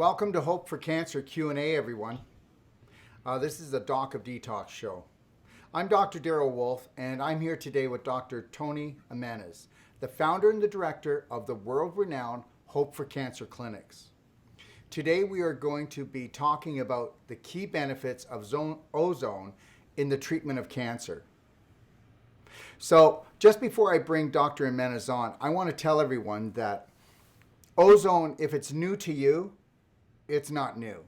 Welcome to Hope for Cancer Q&A, everyone. This is the Doc of Detox show. I'm Dr. Darrell Wolf, and I'm here today with Dr. Tony Jimenez, the founder and the director of the world-renowned Hope for Cancer clinics. Today we are going to be talking about the key benefits of ozone in the treatment of cancer. So just before I bring Dr. Jimenez on, I want to tell everyone that ozone, if it's new to you, it's not new.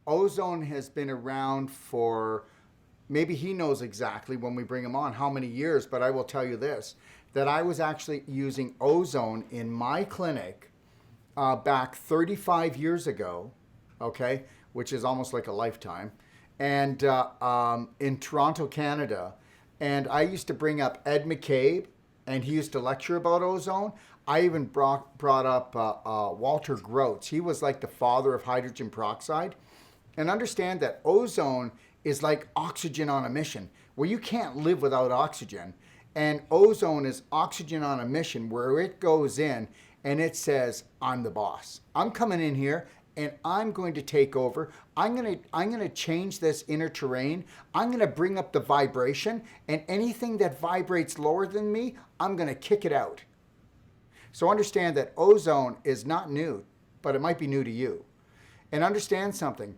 Ozone has been around for, maybe he knows exactly when we bring him on how many years, but I will tell you this, that I was actually using ozone in my clinic back 35 years ago, okay, which is almost like a lifetime, and in Toronto, Canada. And I used to bring up Ed McCabe, and he used to lecture about ozone. I even brought up Walter Groats. He was like the father of hydrogen peroxide. And understand that ozone is like oxygen on a mission, where you can't live without oxygen. And ozone is oxygen on a mission, where it goes in and it says, I'm the boss. I'm coming in here and I'm going to take over. I'm going to change this inner terrain. I'm going to bring up the vibration, and anything that vibrates lower than me, I'm going to kick it out. So understand that ozone is not new, but it might be new to you. And understand something,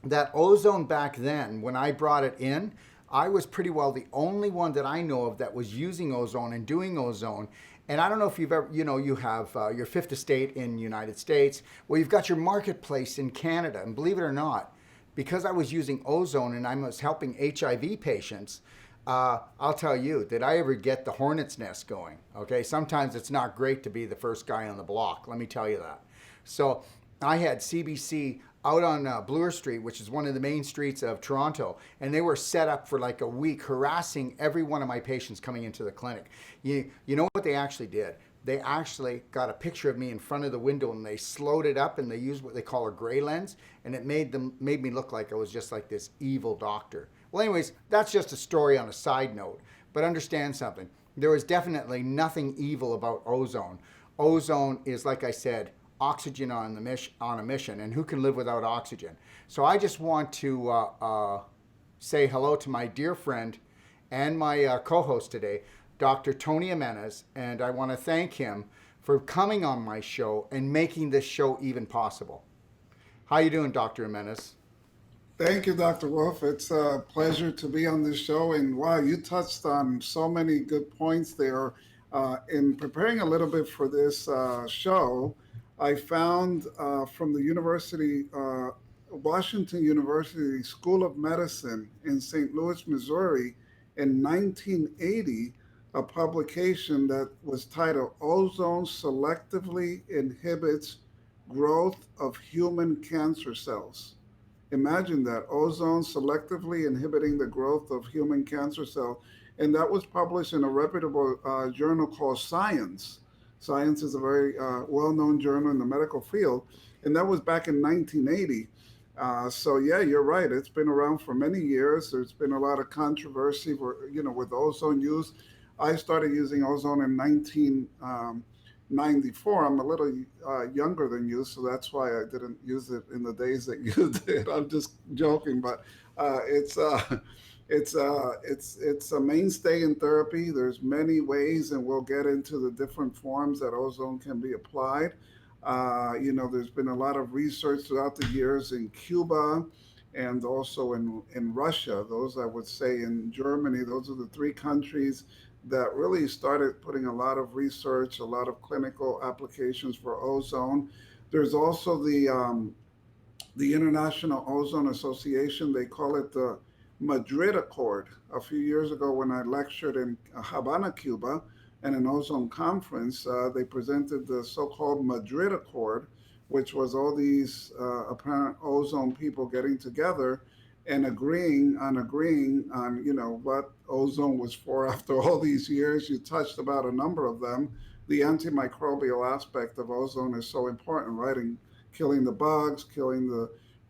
that ozone back then, when I brought it in, I was pretty well the only one that I know of that was using ozone and doing ozone. And I don't know if you've ever, you have your fifth estate in the United States, well, you've got your marketplace in Canada. And believe it or not, because I was using ozone and I was helping HIV patients, I'll tell you, did I ever get the hornet's nest going? Okay, sometimes it's not great to be the first guy on the block, let me tell you that. So I had CBC out on Bloor Street, which is one of the main streets of Toronto, and they were set up for like a week harassing every one of my patients coming into the clinic. You know what they actually did? They actually got a picture of me in front of the window, and they slowed it up, and they used what they call a gray lens, and it made me look like I was just like this evil doctor. Well, anyways, that's just a story on a side note, but understand something. There is definitely nothing evil about ozone. Ozone is, like I said, oxygen on a mission, and who can live without oxygen? So I just want to say hello to my dear friend and my co-host today, Dr. Tony Jimenez, and I want to thank him for coming on my show and making this show even possible. How you doing, Dr. Jimenez? Thank you, Dr. Wolf. It's a pleasure to be on this show. And wow, you touched on so many good points there. In preparing a little bit for this show, I found from the Washington University School of Medicine in St. Louis, Missouri, in 1980, a publication that was titled Ozone Selectively Inhibits Growth of Human Cancer Cells. Imagine that, ozone selectively inhibiting the growth of human cancer cells. And that was published in a reputable journal called Science. Science is a very well-known journal in the medical field. And that was back in 1980. So yeah, you're right. It's been around for many years. There's been a lot of controversy with ozone use. I started using ozone in 1994. I'm a little younger than you, so that's why I didn't use it in the days that you did. I'm just joking, but it's a mainstay in therapy. There's many ways, and we'll get into the different forms that ozone can be applied. There's been a lot of research throughout the years in Cuba and also in Russia. Those, I would say, in Germany. Those are the three countries that really started putting a lot of research, a lot of clinical applications for ozone. There's also the International Ozone Association. They call it the Madrid Accord. A few years ago, when I lectured in Havana, Cuba, and an ozone conference, they presented the so-called Madrid Accord, which was all these apparent ozone people getting together and agreeing on what ozone was for after all these years. You touched about a number of them. The antimicrobial aspect of ozone is so important, right? In killing the bugs, killing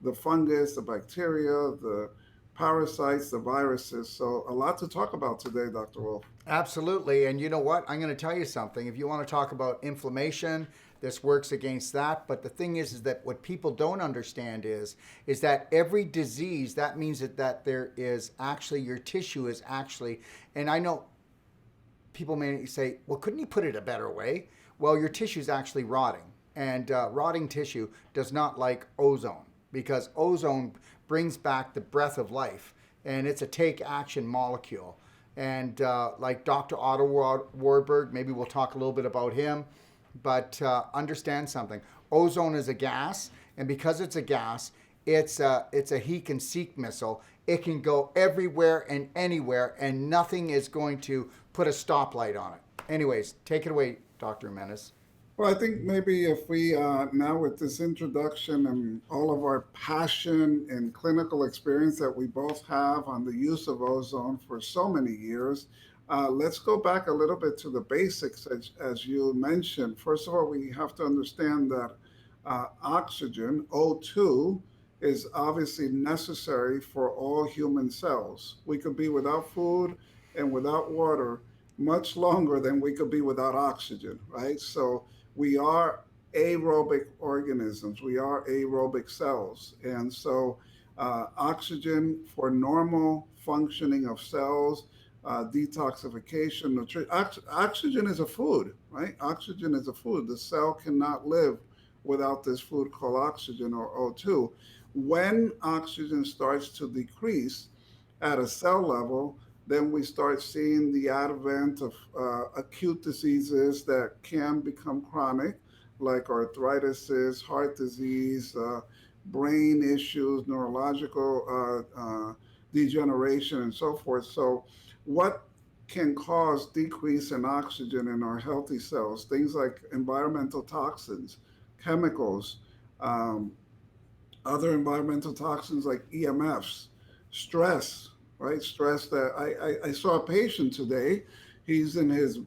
the fungus, the bacteria, the parasites, the viruses. So a lot to talk about today, Dr. Wolf. Absolutely. And you know what? I'm going to tell you something. If you want to talk about inflammation, This works against that. But the thing is that what people don't understand is that every disease, that means that there is actually, your tissue is actually, and I know people may say, well, couldn't you put it a better way? Well, your tissue is actually rotting, and rotting tissue does not like ozone, because ozone brings back the breath of life, and it's a take action molecule. And like Dr. Otto Warburg, maybe we'll talk a little bit about him, but understand something. Ozone is a gas, and because it's a gas, it's a he can seek missile. It can go everywhere and anywhere, and nothing is going to put a stoplight on it. Anyways, take it away, Dr. Jimenez. Well, I think maybe if we now, with this introduction and all of our passion and clinical experience that we both have on the use of ozone for so many years, let's go back a little bit to the basics, as you mentioned. First of all, we have to understand that oxygen, O2, is obviously necessary for all human cells. We could be without food and without water much longer than we could be without oxygen, right? So we are aerobic organisms, we are aerobic cells. And so oxygen for normal functioning of cells, detoxification, nutrition. Oxygen is a food, right? Oxygen is a food. The cell cannot live without this food called oxygen, or O2. When oxygen starts to decrease at a cell level, then we start seeing the advent of acute diseases that can become chronic, like arthritis, heart disease, brain issues, neurological degeneration, and so forth. So, what can cause decrease in oxygen in our healthy cells? Things like environmental toxins, chemicals, um, other environmental toxins like EMFs, stress, right? Stress that I saw a patient today. He's in his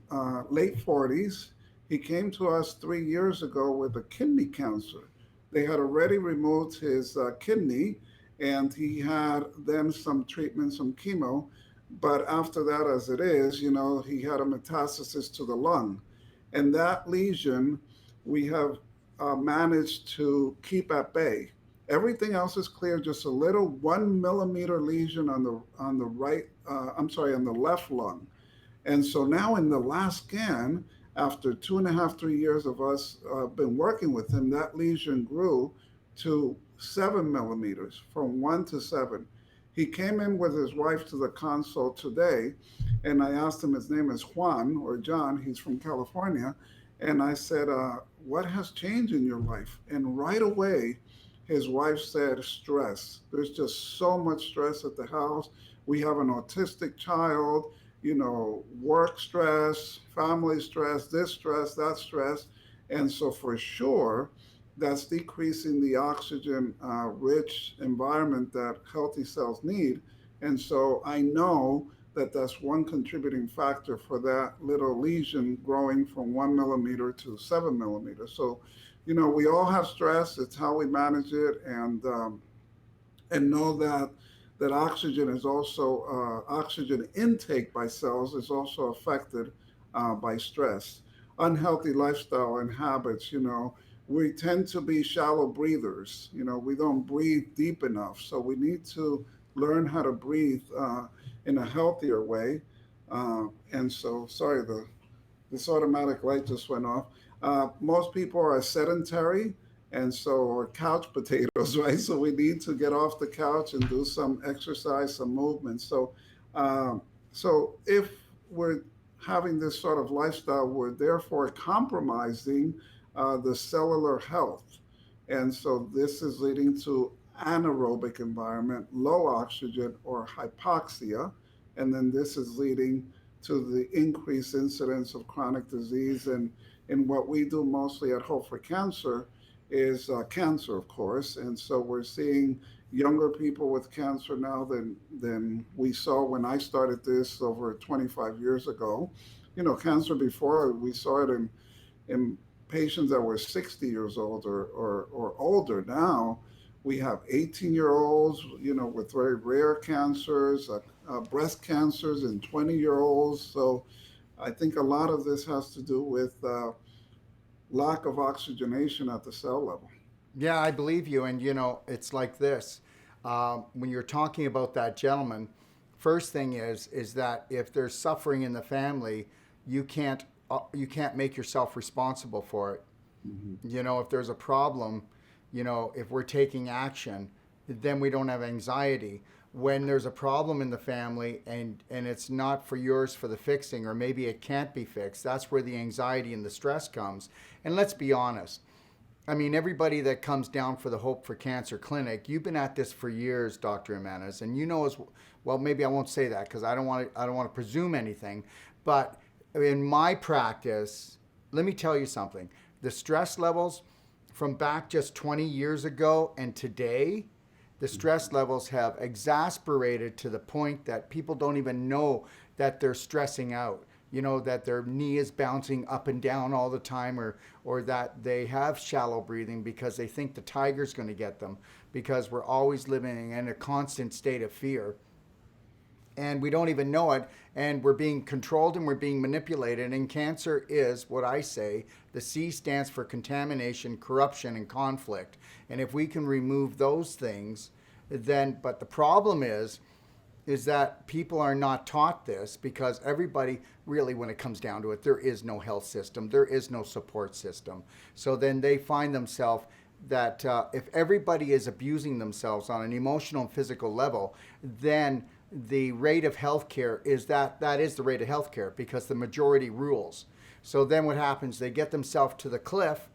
late 40s. He came to us 3 years ago with a kidney cancer. They had already removed his kidney, and he had then some treatment, some chemo. But after that, as it is, he had a metastasis to the lung. And that lesion we have managed to keep at bay. Everything else is clear. Just a little 1 millimeter lesion on the right. I'm sorry, on the left lung. And so now in the last scan, after 2.5, 3 years of us been working with him, that lesion grew to 7 millimeters, from 1 to 7. He came in with his wife to the consult today, and I asked him, his name is Juan or John, he's from California. And I said, what has changed in your life? And right away, his wife said, stress. There's just so much stress at the house. We have an autistic child, work stress, family stress, this stress, that stress. And so for sure, that's decreasing the oxygen rich environment that healthy cells need. And so I know that that's one contributing factor for that little lesion growing from 1 millimeter to 7 millimeters. So, we all have stress. It's how we manage it, and know that oxygen is also oxygen intake by cells is also affected by stress. Unhealthy lifestyle and habits. We tend to be shallow breathers. We don't breathe deep enough. So we need to learn how to breathe in a healthier way. And so, sorry, this automatic light just went off. Most people are sedentary, and so are couch potatoes, right? So we need to get off the couch and do some exercise, some movement. So if we're having this sort of lifestyle, we're therefore compromising the cellular health. And so this is leading to anaerobic environment, low oxygen or hypoxia. And then this is leading to the increased incidence of chronic disease. And what we do mostly at Hope for Cancer is cancer, of course. And so we're seeing younger people with cancer now than we saw when I started this over 25 years ago. Cancer before, we saw it in patients that were 60 years old or older. Now we have 18-year-olds, with very rare cancers, breast cancers in 20-year-olds. So I think a lot of this has to do with lack of oxygenation at the cell level. Yeah, I believe you. And, it's like this. When you're talking about that gentleman, first thing is that if there's suffering in the family, you can't make yourself responsible for it. Hmm. If there's a problem, if we're taking action, then we don't have anxiety. When there's a problem in the family and it's not for yours for the fixing, or maybe it can't be fixed, that's where the anxiety and the stress comes. And let's be honest. I mean, everybody that comes down for the Hope for Cancer Clinic, you've been at this for years, Dr. Jimenez, and you know as well. Maybe I won't say that because I don't want to presume anything. But in my practice, let me tell you something: the stress levels from back just 20 years ago and today, the stress levels have exasperated to the point that people don't even know that they're stressing out. That their knee is bouncing up and down all the time, or that they have shallow breathing because they think the tiger's going to get them, because we're always living in a constant state of fear. And we don't even know it, and we're being controlled and we're being manipulated. And cancer is what I say: the C stands for contamination, corruption, and conflict. And if we can remove those things, then, but the problem is that people are not taught this, because everybody really, when it comes down to it, there is no health system, there is no support system. So then they find themselves that if everybody is abusing themselves on an emotional and physical level, then the rate of healthcare is that is the rate of healthcare, because the majority rules. So then what happens? They get themselves to the cliff,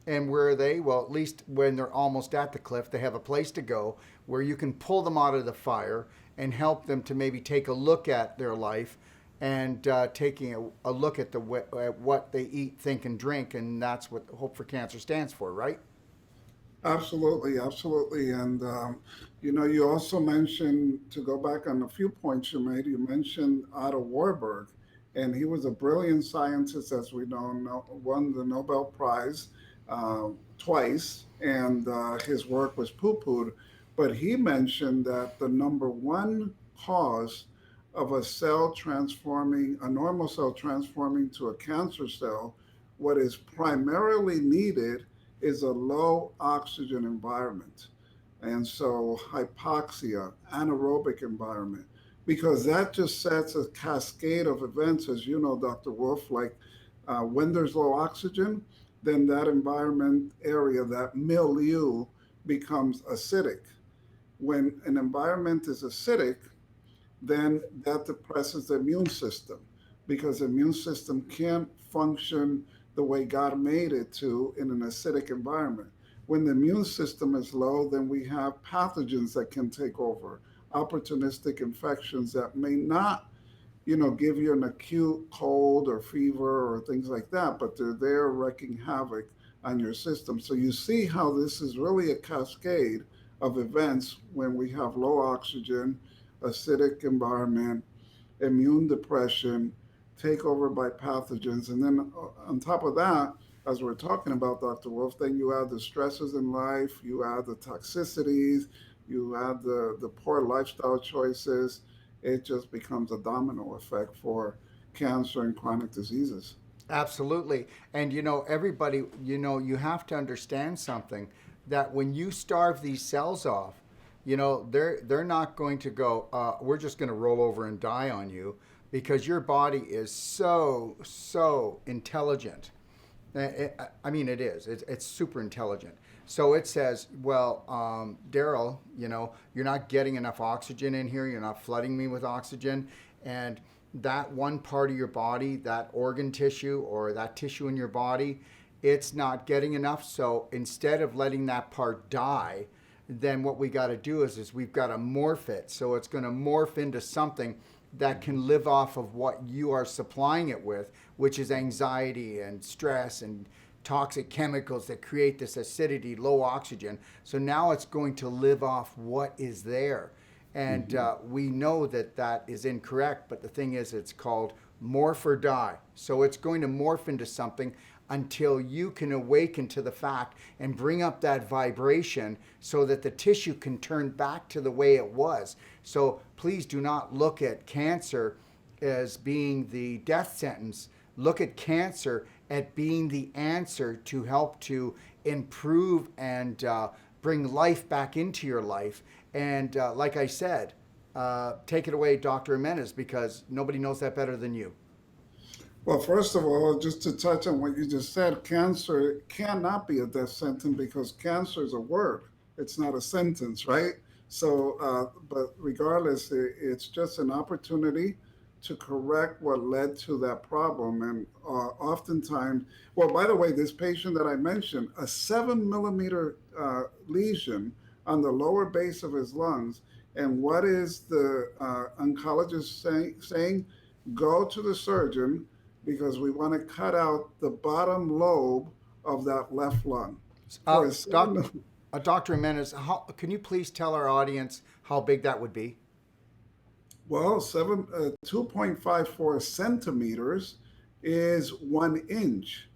and where they, well, at least when they're almost at the cliff, they have a place to go where you can pull them out of the fire and help them to maybe take a look at their life, and taking a look at at what they eat, think, and drink. And that's what Hope for Cancer stands for, right? Absolutely, absolutely. And, you also mentioned, to go back on a few points you made, you mentioned Otto Warburg, and he was a brilliant scientist, as we know, won the Nobel Prize twice, and his work was poo pooed. But he mentioned that the number one cause of a normal cell transforming to a cancer cell, what is primarily needed is a low oxygen environment. And so hypoxia, anaerobic environment, because that just sets a cascade of events, as you know, Dr. Wolf, like when there's low oxygen, then that environment area, that milieu, becomes acidic. When an environment is acidic, then that depresses the immune system, because the immune system can't function the way God made it to in an acidic environment. When the immune system is low, then we have pathogens that can take over, opportunistic infections that may not, give you an acute cold or fever or things like that, but they're there wreaking havoc on your system. So you see how this is really a cascade of events when we have low oxygen, acidic environment, immune depression, takeover by pathogens. And then on top of that, as we're talking about, Dr. Wolf, then you add the stresses in life, you add the toxicities, you add the poor lifestyle choices. It just becomes a domino effect for cancer and chronic diseases. Absolutely. And everybody, you have to understand something: that when you starve these cells off, they're not going to go, we're just going to roll over and die on you, because your body is so intelligent. I mean, it is. It's super intelligent. So it says, well, Daryl, you're not getting enough oxygen in here. You're not flooding me with oxygen. And that one part of your body, that organ tissue or that tissue in your body, it's not getting enough. So instead of letting that part die, then what we got to do is we've got to morph it. So it's going to morph into something that can live off of what you are supplying it with, which is anxiety and stress and toxic chemicals that create this acidity, low oxygen. So now it's going to live off what is there. And we know that that is incorrect, but the thing is, it's called morph or die. So it's going to morph into something until you can awaken to the fact and bring up that vibration so that the tissue can turn back to the way it was. So please do not look at cancer as being the death sentence, look at cancer at being the answer to help to improve and bring life back into your life. And like I said, take it away, Dr. Jimenez, because nobody knows that better than you. Well, first of all, just to touch on what you just said, cancer cannot be a death sentence because cancer is a word. It's not a sentence, right? So, but regardless, it's just an opportunity to correct what led to that problem. And oftentimes, well, by the way, this patient that I mentioned, a 7 millimeter lesion on the lower base of his lungs. And what is the oncologist saying? Go to the surgeon because we want to cut out the bottom lobe of that left lung. For a Doc, Dr. Jimenez, can you please tell our audience how big that would be? Well, 2.54 centimeters is 1 inch.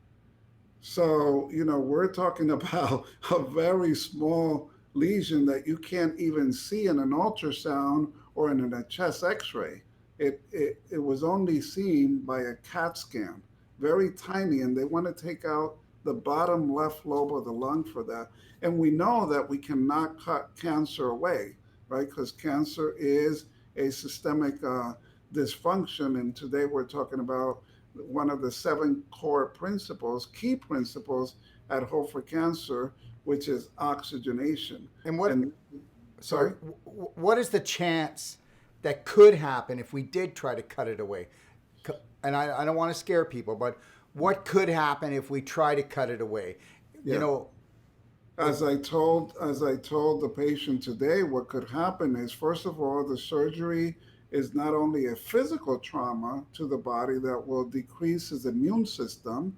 So, we're talking about a very small lesion that you can't even see in an ultrasound or in a chest x-ray. It was only seen by a CAT scan, very tiny, and they want to take out the bottom left lobe of the lung for that. And we know that we cannot cut cancer away, right? Because cancer is a systemic dysfunction. And today we're talking about one of the 7 core principles, key principles at Hope for Cancer, which is oxygenation. Sorry, what is the chance that could happen if we did try to cut it away? And I don't want to scare people, but what could happen if we try to cut it away? Yeah. As I told the patient today, what could happen is, first of all, the surgery is not only a physical trauma to the body that will decrease his immune system,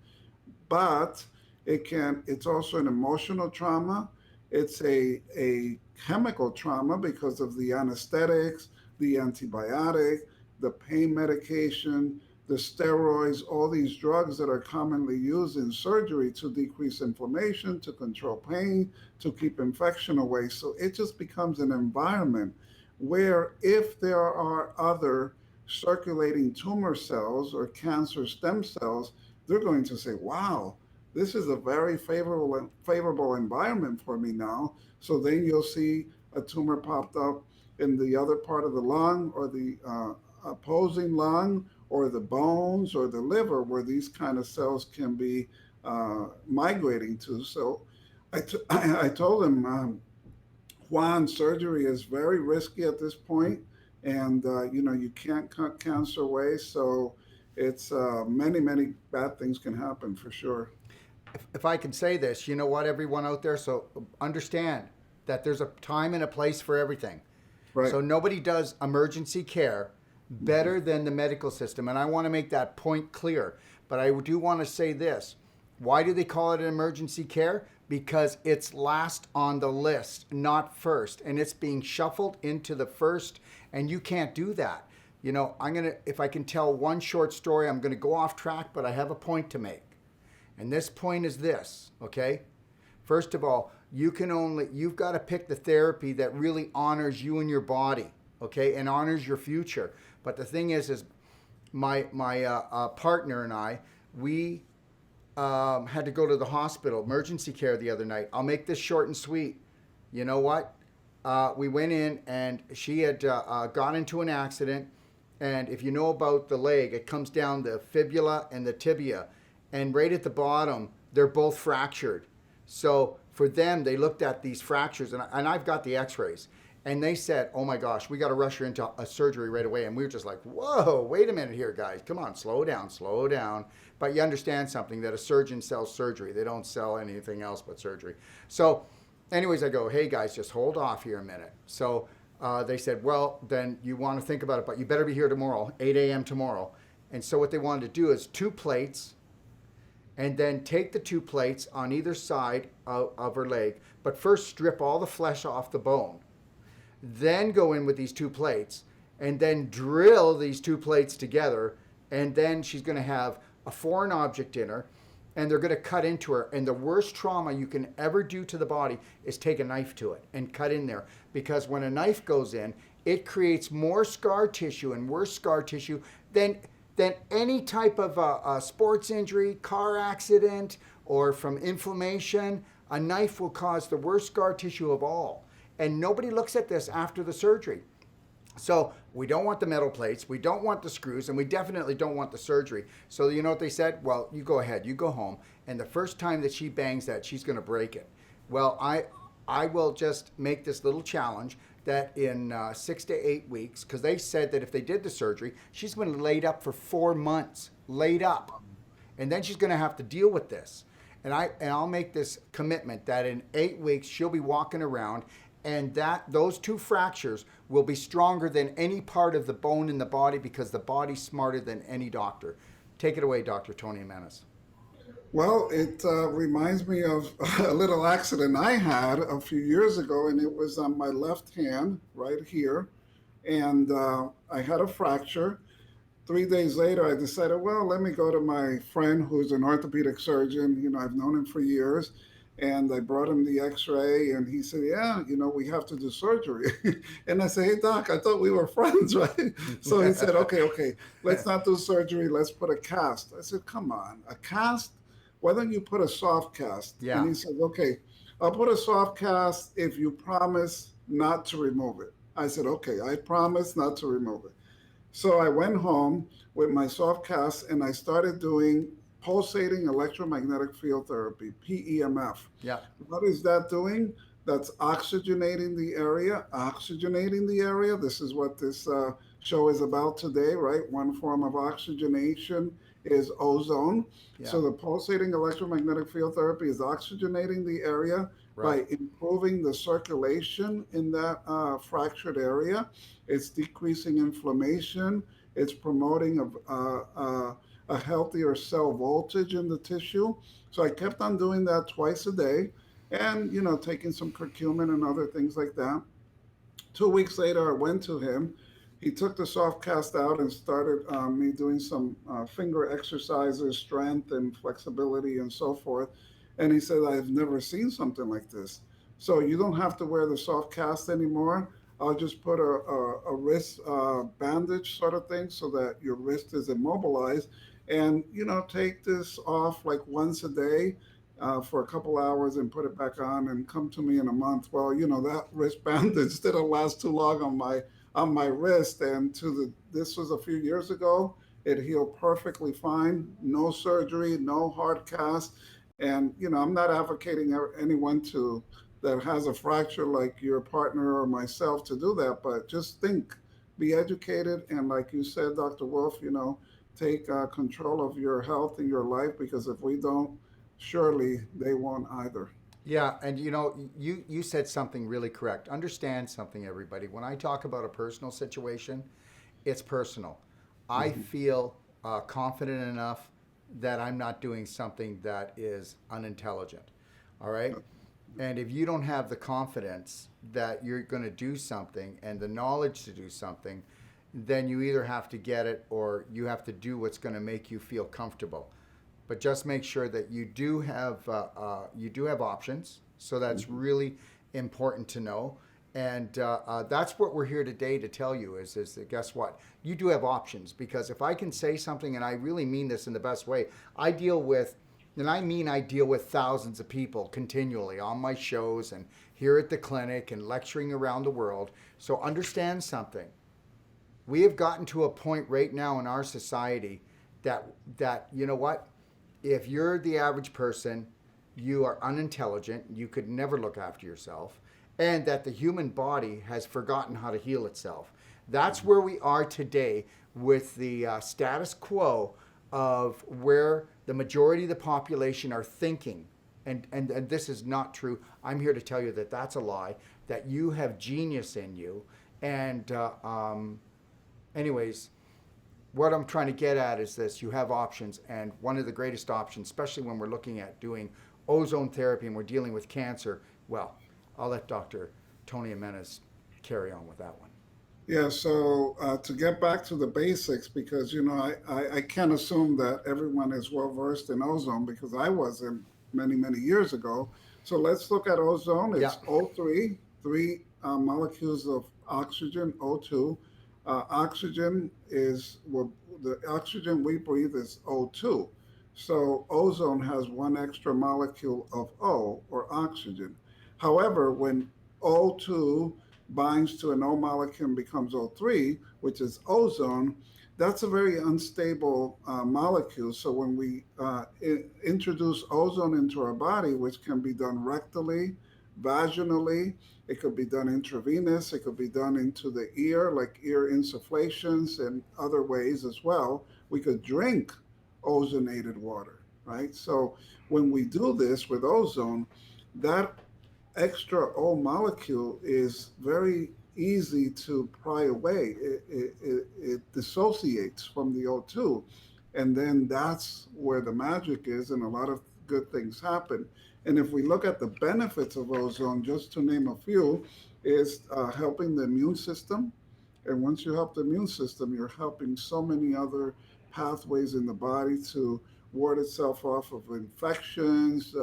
but it's also an emotional trauma. It's a chemical trauma because of the anesthetics, the antibiotic, the pain medication, the steroids, all these drugs that are commonly used in surgery to decrease inflammation, to control pain, to keep infection away. So it just becomes an environment where if there are other circulating tumor cells or cancer stem cells, they're going to say, wow, this is a very favorable environment for me now. So then you'll see a tumor popped up in the other part of the lung or the opposing lung or the bones or the liver where these kind of cells can be migrating to. So I told him, Juan, surgery is very risky at this point, and you can't cut cancer away. So it's many bad things can happen for sure. If I can say this, you know what, everyone out there, so understand that there's a time and a place for everything. Right. So nobody does emergency care better than the medical system. And I want to make that point clear. But I do want to say this. Why do they call it an emergency care? Because it's last on the list, not first. And it's being shuffled into the first, and you can't do that. If I can tell one short story, I'm going to go off track, but I have a point to make. And this point is this, okay? First of all, you've got to pick the therapy that really honors you and your body, okay, and honors your future. But the thing is my partner and I, we had to go to the hospital, emergency care the other night. I'll make this short and sweet. You know what? We went in and she had got into an accident. And if you know about the leg, it comes down the fibula and the tibia. And right at the bottom, they're both fractured. So for them, they looked at these fractures, and I've got the x-rays. And they said, oh my gosh, we got to rush her into a surgery right away. And we were just like, whoa, wait a minute here, guys. Come on, slow down. But you understand something, that a surgeon sells surgery. They don't sell anything else but surgery. So anyways, I go, hey guys, just hold off here a minute. So they said, well, then you want to think about it, but you better be here tomorrow, 8 a.m. tomorrow. And so what they wanted to do is 2 plates, and then take the 2 plates on either side of her leg, but first strip all the flesh off the bone. Then go in with these 2 plates, and then drill these 2 plates together, and then she's going to have a foreign object in her, and they're going to cut into her. And the worst trauma you can ever do to the body is take a knife to it and cut in there, because when a knife goes in, it creates more scar tissue and worse scar tissue than than any type of a sports injury, car accident, or from inflammation. A knife will cause the worst scar tissue of all. And nobody looks at this after the surgery. So we don't want the metal plates, we don't want the screws, and we definitely don't want the surgery. So you know what they said? Well, you go ahead, you go home, and the first time that she bangs that, she's going to break it. Well, I will just make this little challenge that in 6 to 8 weeks, because they said that if they did the surgery, she's going to be laid up for 4 months, laid up, and then she's going to have to deal with this. I'll make this commitment that in 8 weeks she'll be walking around, and that those two fractures will be stronger than any part of the bone in the body, because the body's smarter than any doctor. Take it away, Dr. Tony Jimenez. Well, it reminds me of a little accident I had a few years ago, and it was on my left hand right here. And I had a fracture. 3 days later, I decided, well, let me go to my friend who's an orthopedic surgeon. You know, I've known him for years. And I brought him the x-ray, and he said, yeah, you know, we have to do surgery. And I said, hey, doc, I thought we were friends, right? So he said, okay, let's not do surgery. Let's put a cast. I said, come on, a cast? Why don't you put a soft cast? Yeah. And he said, okay, I'll put a soft cast if you promise not to remove it. I said, okay, I promise not to remove it. So I went home with my soft cast, and I started doing pulsating electromagnetic field therapy, PEMF. Yeah. What is that doing? That's oxygenating the area. Oxygenating the area. This is what this show is about today, right? One form of oxygenation is ozone. Yeah. So the pulsating electromagnetic field therapy is oxygenating the area by improving the circulation in that fractured area. It's decreasing inflammation. It's promoting a healthier cell voltage in the tissue. So I kept on doing that twice a day, and, you know, taking some curcumin and other things like that. 2 weeks later, I went to him. He took the soft cast out and started me doing some finger exercises, strength and flexibility and so forth. And he said, I've never seen something like this. So you don't have to wear the soft cast anymore. I'll just put a wrist bandage sort of thing so that your wrist is immobilized. And, you know, take this off like once a day for a couple hours and put it back on, and come to me in a month. Well, you know, that wrist bandage didn't last too long on my wrist. And this was a few years ago. It healed perfectly fine. No surgery, no hard cast. And, you know, I'm not advocating anyone that has a fracture like your partner or myself to do that, but just think, be educated. And like you said, Dr. Wolf, you know, take control of your health and your life, because if we don't, surely they won't either. Yeah, and you know, you said something really correct. Understand something, everybody. When I talk about a personal situation, it's personal. I feel confident enough that I'm not doing something that is unintelligent. All right? And if you don't have the confidence that you're going to do something and the knowledge to do something, then you either have to get it or you have to do what's going to make you feel comfortable. But just make sure that you do have options. So that's really important to know. And that's what we're here today to tell you is that, guess what? You do have options, because if I can say something, and I really mean this in the best way, I deal with thousands of people continually on my shows and here at the clinic and lecturing around the world. So understand something. We have gotten to a point right now in our society that you know what? If you're the average person, you are unintelligent, you could never look after yourself, and that the human body has forgotten how to heal itself. That's where we are today with the status quo of where the majority of the population are thinking. And this is not true. I'm here to tell you that that's a lie, that you have genius in you. And anyways, what I'm trying to get at is this: you have options, and one of the greatest options, especially when we're looking at doing ozone therapy and we're dealing with cancer, well, I'll let Dr. Tony Jimenez carry on with that one. Yeah, so to get back to the basics, because, you know, I can't assume that everyone is well versed in ozone, because I wasn't many, many years ago. So let's look at ozone. It's O3, three molecules of oxygen, O2. Oxygen is the oxygen we breathe is O2. So ozone has one extra molecule of O, or oxygen. However, when O2 binds to an O molecule and becomes O3, which is ozone, that's a very unstable molecule. So when we introduce ozone into our body, which can be done rectally, vaginally, it could be done intravenous, it could be done into the ear, like ear insufflations, and other ways as well. We could drink ozonated water, right? So when we do this with ozone, that extra O molecule is very easy to pry away. It dissociates from the O2. And then that's where the magic is, and a lot of good things happen. And if we look at the benefits of ozone, just to name a few, is helping the immune system. And once you help the immune system, you're helping so many other pathways in the body to ward itself off of infections,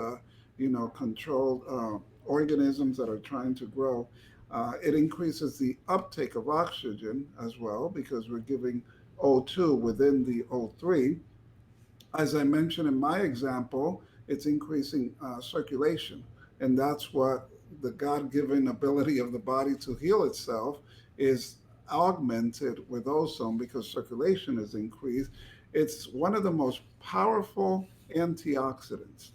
control organisms that are trying to grow. It increases the uptake of oxygen as well because we're giving O2 within the O3. As I mentioned in my example, it's increasing circulation. And that's what the God given ability of the body to heal itself is augmented with ozone because circulation is increased. It's one of the most powerful antioxidants.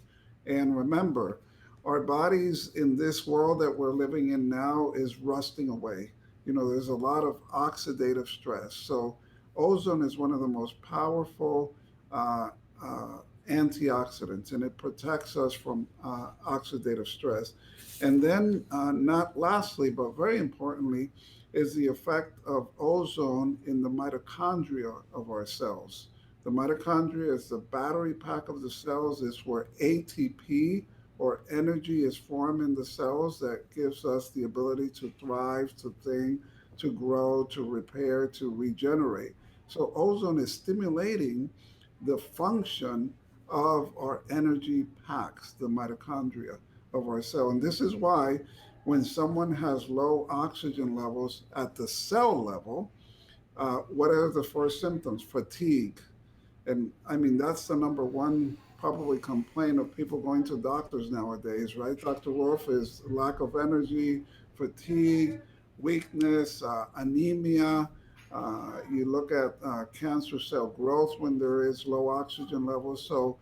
And remember, our bodies in this world that we're living in now is rusting away. There's a lot of oxidative stress. So, ozone is one of the most powerful uh, uh, antioxidants, and it protects us from oxidative stress. And then, not lastly, but very importantly, is the effect of ozone in the mitochondria of our cells. The mitochondria is the battery pack of the cells, is where ATP or energy is formed in the cells that gives us the ability to thrive, to think, to grow, to repair, to regenerate. So ozone is stimulating the function of our energy packs, the mitochondria of our cell. And this is why when someone has low oxygen levels at the cell level, what are the first symptoms? Fatigue. And I mean, that's the number one probably complaint of people going to doctors nowadays, right? Dr. Wolf, is lack of energy, fatigue, weakness, anemia. You look at cancer cell growth when there is low oxygen levels. So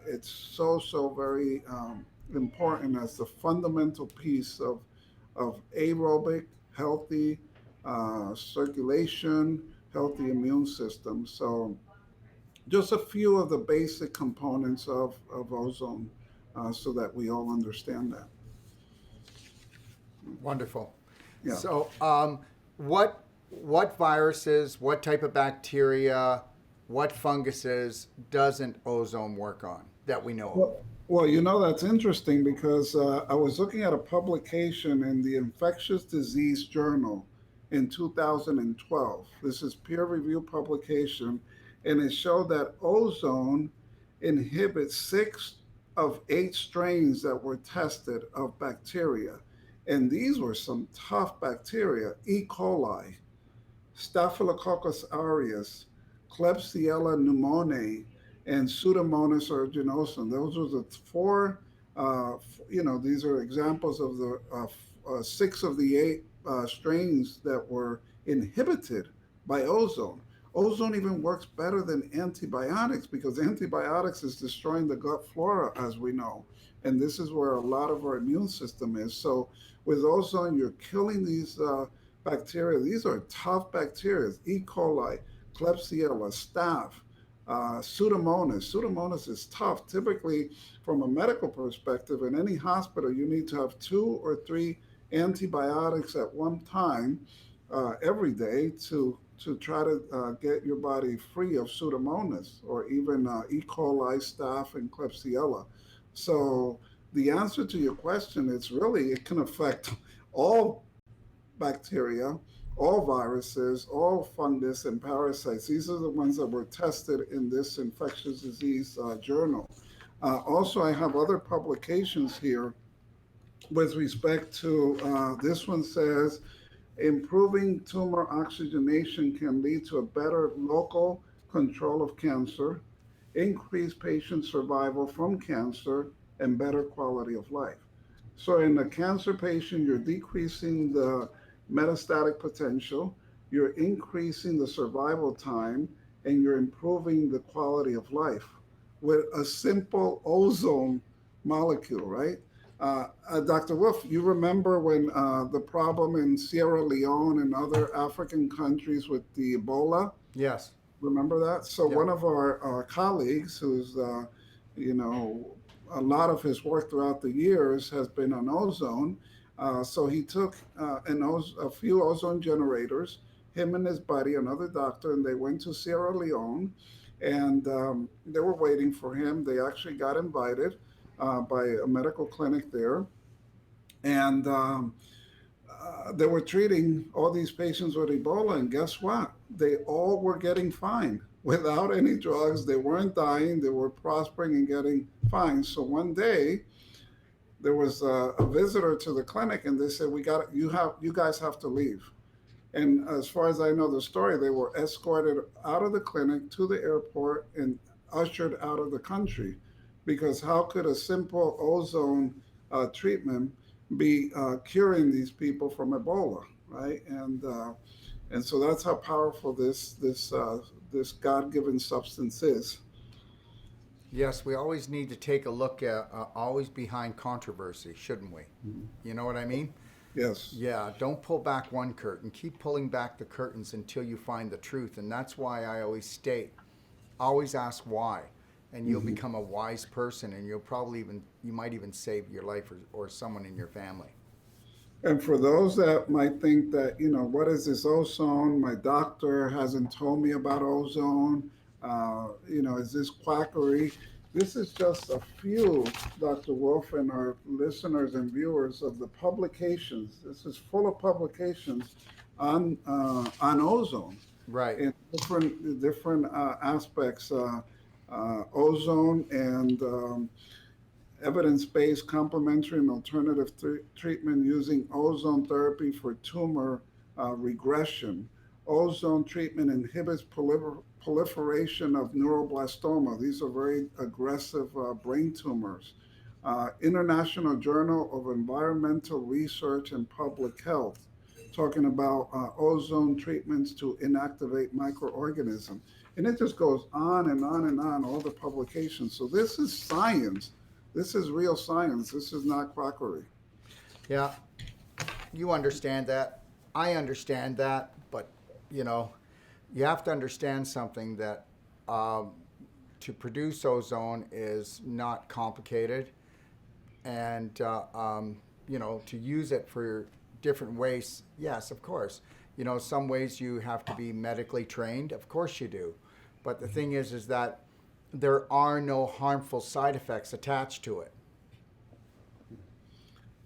it's so very important as the fundamental piece of aerobic, healthy circulation, healthy immune system. So just a few of the basic components of ozone so that we all understand that. Wonderful. Yeah. So, what viruses, what type of bacteria, what funguses doesn't ozone work on that we know of? Well, that's interesting because I was looking at a publication in the Infectious Disease Journal in 2012. This is peer-reviewed publication, and it showed that ozone inhibits 6 of 8 strains that were tested of bacteria. And these were some tough bacteria: E. coli, Staphylococcus aureus, Klebsiella pneumoniae, and Pseudomonas aeruginosa. Those were the 4. These are examples of the 6 of the 8 strains that were inhibited by ozone. Ozone even works better than antibiotics because antibiotics is destroying the gut flora, as we know. And this is where a lot of our immune system is. So with ozone, you're killing these bacteria. These are tough bacteria: E. coli, Klebsiella, Staph, Pseudomonas. Pseudomonas is tough. Typically, from a medical perspective, in any hospital, you need to have 2 or 3 antibiotics at one time every day to try to get your body free of Pseudomonas or even E. coli, Staph, and Klebsiella. So the answer to your question is really it can affect all bacteria, all viruses, all fungus and parasites. These are the ones that were tested in this infectious disease journal. Also, I have other publications here with respect to this one says improving tumor oxygenation can lead to a better local control of cancer, increased patient survival from cancer, and better quality of life. So, in a cancer patient, you're decreasing the metastatic potential, you're increasing the survival time, and you're improving the quality of life with a simple ozone molecule, right? Dr. Wolf, you remember when the problem in Sierra Leone and other African countries with the Ebola? Yes. Remember that? So Yep. one of our colleagues, who's you know, a lot of his work throughout the years has been on ozone. So he took a few ozone generators, him and his buddy, another doctor, and they went to Sierra Leone, and they were waiting for him. They actually got invited by a medical clinic there, and they were treating all these patients with Ebola, and guess what? They all were getting fine without any drugs. They weren't dying. They were prospering and getting fine. So one day there was a visitor to the clinic, and they said, you guys have to leave." And as far as I know the story, they were escorted out of the clinic to the airport and ushered out of the country, because how could a simple ozone treatment be curing these people from Ebola, right? And so that's how powerful this God-given substance is. Yes, we always need to take a look at always behind controversy, shouldn't we? You know what I mean? Yes. Yeah, don't pull back one curtain. Keep pulling back the curtains until you find the truth. And that's why I always state, always ask why. And you'll Hmm. become a wise person, and you might even save your life, or someone in your family. And for those that might think that, what is this ozone? My doctor hasn't told me about ozone. Is this quackery? This is just a few, Dr. Wolf, and our listeners and viewers, of the publications. This is full of publications on ozone Right. in different aspects. Ozone and evidence-based complementary and alternative treatment using ozone therapy for tumor regression. Ozone treatment inhibits proliferation of neuroblastoma. These are very aggressive brain tumors. International Journal of Environmental Research and Public Health, talking about ozone treatments to inactivate microorganisms. And it just goes on and on and on, all the publications. So this is science. This is real science. This is not quackery. Yeah, you understand that. I understand that. But, you know, you have to understand something, that um, to produce ozone is not complicated. And, to use it for different ways, yes, of course. Some ways you have to be medically trained. Of course you do. But the thing is that there are no harmful side effects attached to it.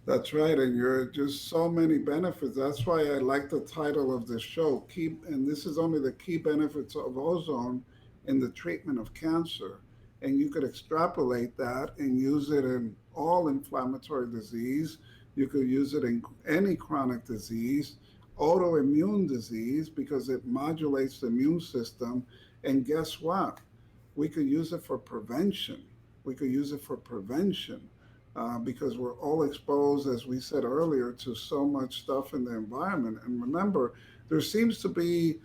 That's right, and you're just so many benefits. That's why I like the title of this show. And this is only the key benefits of ozone in the treatment of cancer. And you could extrapolate that and use it in all inflammatory disease. You could use it in any chronic disease, autoimmune disease, because it modulates the immune system. And guess what? We could use it for prevention. We could use it for prevention because we're all exposed, as we said earlier, to so much stuff in the environment. And remember, there seems to be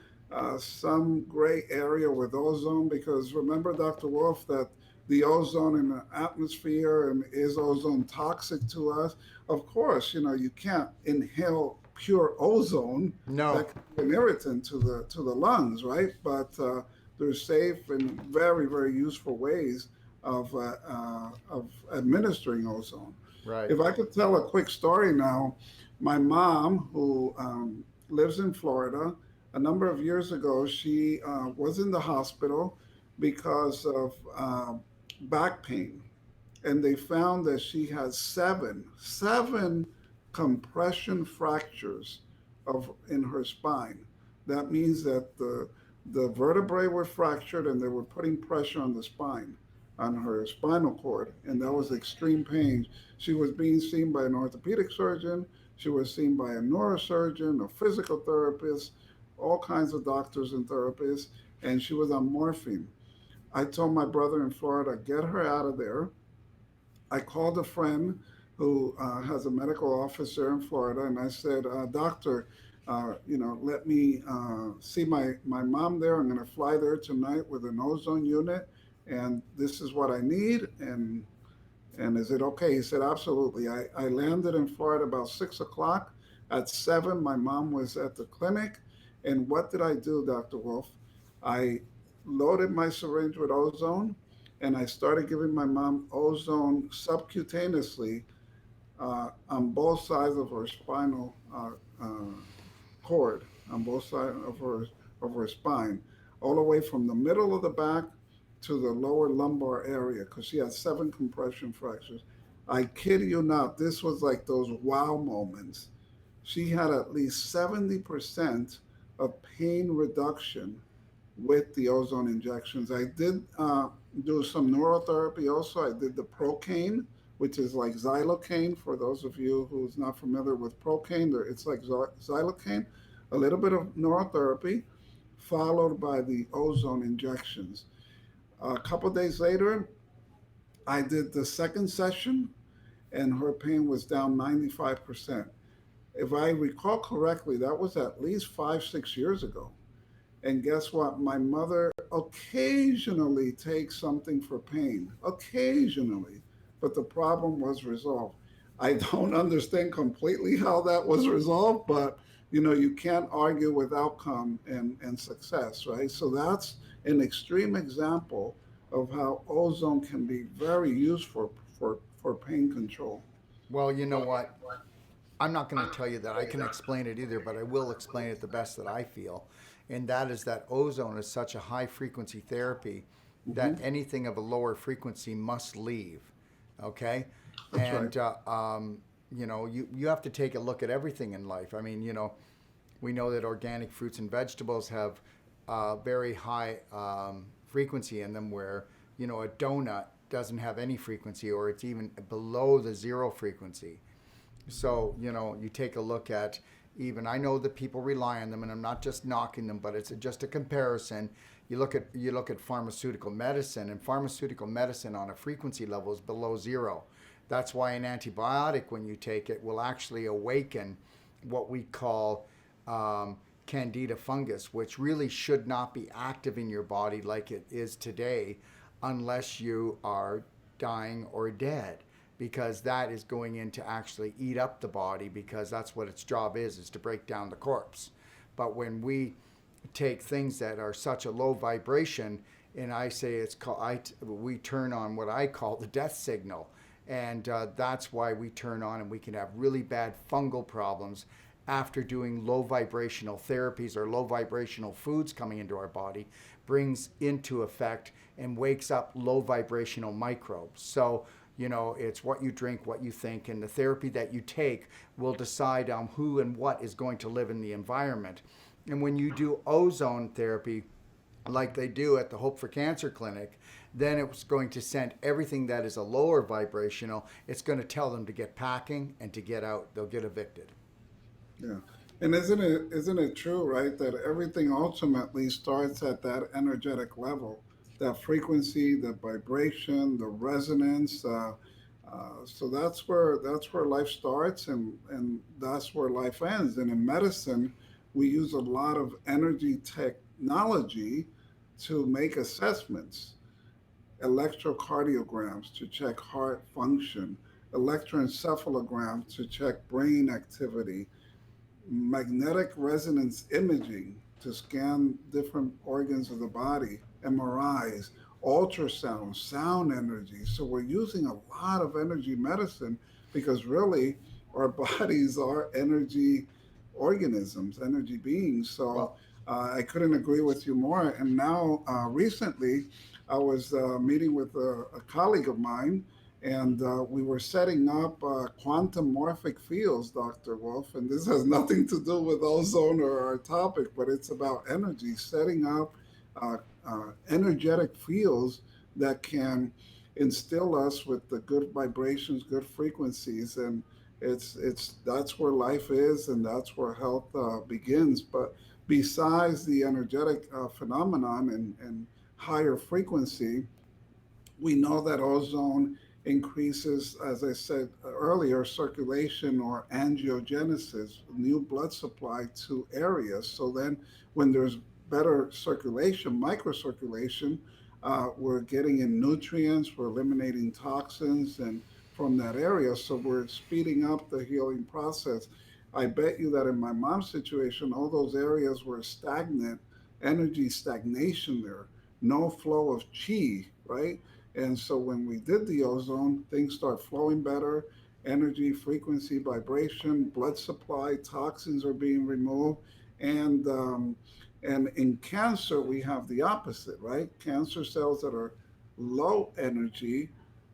some gray area with ozone, because remember, Dr. Wolf, that the ozone in the atmosphere, and is ozone toxic to us? Of course, you can't inhale pure ozone. No. That could be an irritant to the lungs, right? But there's safe and very, very useful ways of administering ozone. Right. If I could tell a quick story now, my mom, who lives in Florida, a number of years ago, she was in the hospital because of back pain, and they found that she had seven compression fractures in her spine. That means that the vertebrae were fractured, and they were putting pressure on the spine, on her spinal cord, and that was extreme pain. She was being seen by an orthopedic surgeon. She was seen by a neurosurgeon, a physical therapist, all kinds of doctors and therapists, and she was on morphine. I told my brother in Florida, get her out of there. I called a friend who has a medical officer in Florida, and I said, Doctor, let me see my mom there. I'm going to fly there tonight with an ozone unit, and this is what I need. And is it okay? He said, absolutely. I landed in Florida about 6 o'clock. At 7, my mom was at the clinic. And what did I do, Dr. Wolf? I loaded my syringe with ozone and I started giving my mom ozone subcutaneously on both sides of her spinal cord, on both sides of her spine, all the way from the middle of the back to the lower lumbar area, because she had 7 compression fractures. I kid you not, this was like those wow moments. She had at least 70% of pain reduction with the ozone injections. I did do some neurotherapy also. I did the procaine, which is like xylocaine. For those of you who's not familiar with procaine, it's like xylocaine. A little bit of neurotherapy, followed by the ozone injections. A couple days later, I did the second session, and her pain was down 95%. If I recall correctly, that was at least 5, 6 years ago. And guess what? My mother occasionally takes something for pain, occasionally, but the problem was resolved. I don't understand completely how that was resolved, but you can't argue with outcome and success, right? So that's an extreme example of how ozone can be very useful for pain control. Well, you know what? I'm not going to tell you that I can explain it either, but I will explain it the best that I feel. And that is that ozone is such a high frequency therapy Hmm. that anything of a lower frequency must leave. Okay? That's right. And, you have to take a look at everything in life. I mean, we know that organic fruits and vegetables have very high frequency in them, where, a donut doesn't have any frequency, or it's even below the zero frequency. So, you take a look at, even I know that people rely on them, and I'm not just knocking them, but it's just a comparison. You look at pharmaceutical medicine, and pharmaceutical medicine on a frequency level is below zero. That's why an antibiotic, when you take it, will actually awaken what we call candida fungus, which really should not be active in your body like it is today, unless you are dying or dead, because that is going in to actually eat up the body, because that's what its job is to break down the corpse. But when we take things that are such a low vibration, and I say it's called, we turn on what I call the death signal. And that's why we turn on, and we can have really bad fungal problems after doing low vibrational therapies, or low vibrational foods coming into our body brings into effect and wakes up low vibrational microbes. So, it's what you drink, what you think, and the therapy that you take will decide on who and what is going to live in the environment. And when you do ozone therapy, like they do at the Hope for Cancer Clinic, then it's going to send everything that is a lower vibrational, it's going to tell them to get packing and to get out. They'll get evicted. Yeah. And isn't it true, right, that everything ultimately starts at that energetic level, that frequency, the vibration, the resonance. So that's where life starts, and that's where life ends. And in medicine, we use a lot of energy technology to make assessments, electrocardiograms to check heart function, electroencephalograms to check brain activity, magnetic resonance imaging to scan different organs of the body, MRIs, ultrasound, sound energy. So we're using a lot of energy medicine, because really our bodies are energy organisms, energy beings. So Well, I couldn't agree with you more. And now, recently, I was meeting with a colleague of mine, and we were setting up quantum morphic fields, Dr. Wolf. And this has nothing to do with ozone or our topic, but it's about energy, setting up energetic fields that can instill us with the good vibrations, good frequencies. And it's that's where life is, and that's where health begins. But Besides the energetic phenomenon and higher frequency, we know that ozone increases, as I said earlier, circulation or angiogenesis, new blood supply to areas. So then, when there's better circulation, microcirculation, we're getting in nutrients, we're eliminating toxins and from that area. So we're speeding up the healing process. I bet you that in my mom's situation, all those areas were stagnant, energy stagnation there, no flow of chi, right? And so when we did the ozone, things start flowing better. Energy, frequency, vibration, blood supply, toxins are being removed, and and in cancer we have the opposite, right? Cancer cells that are low energy,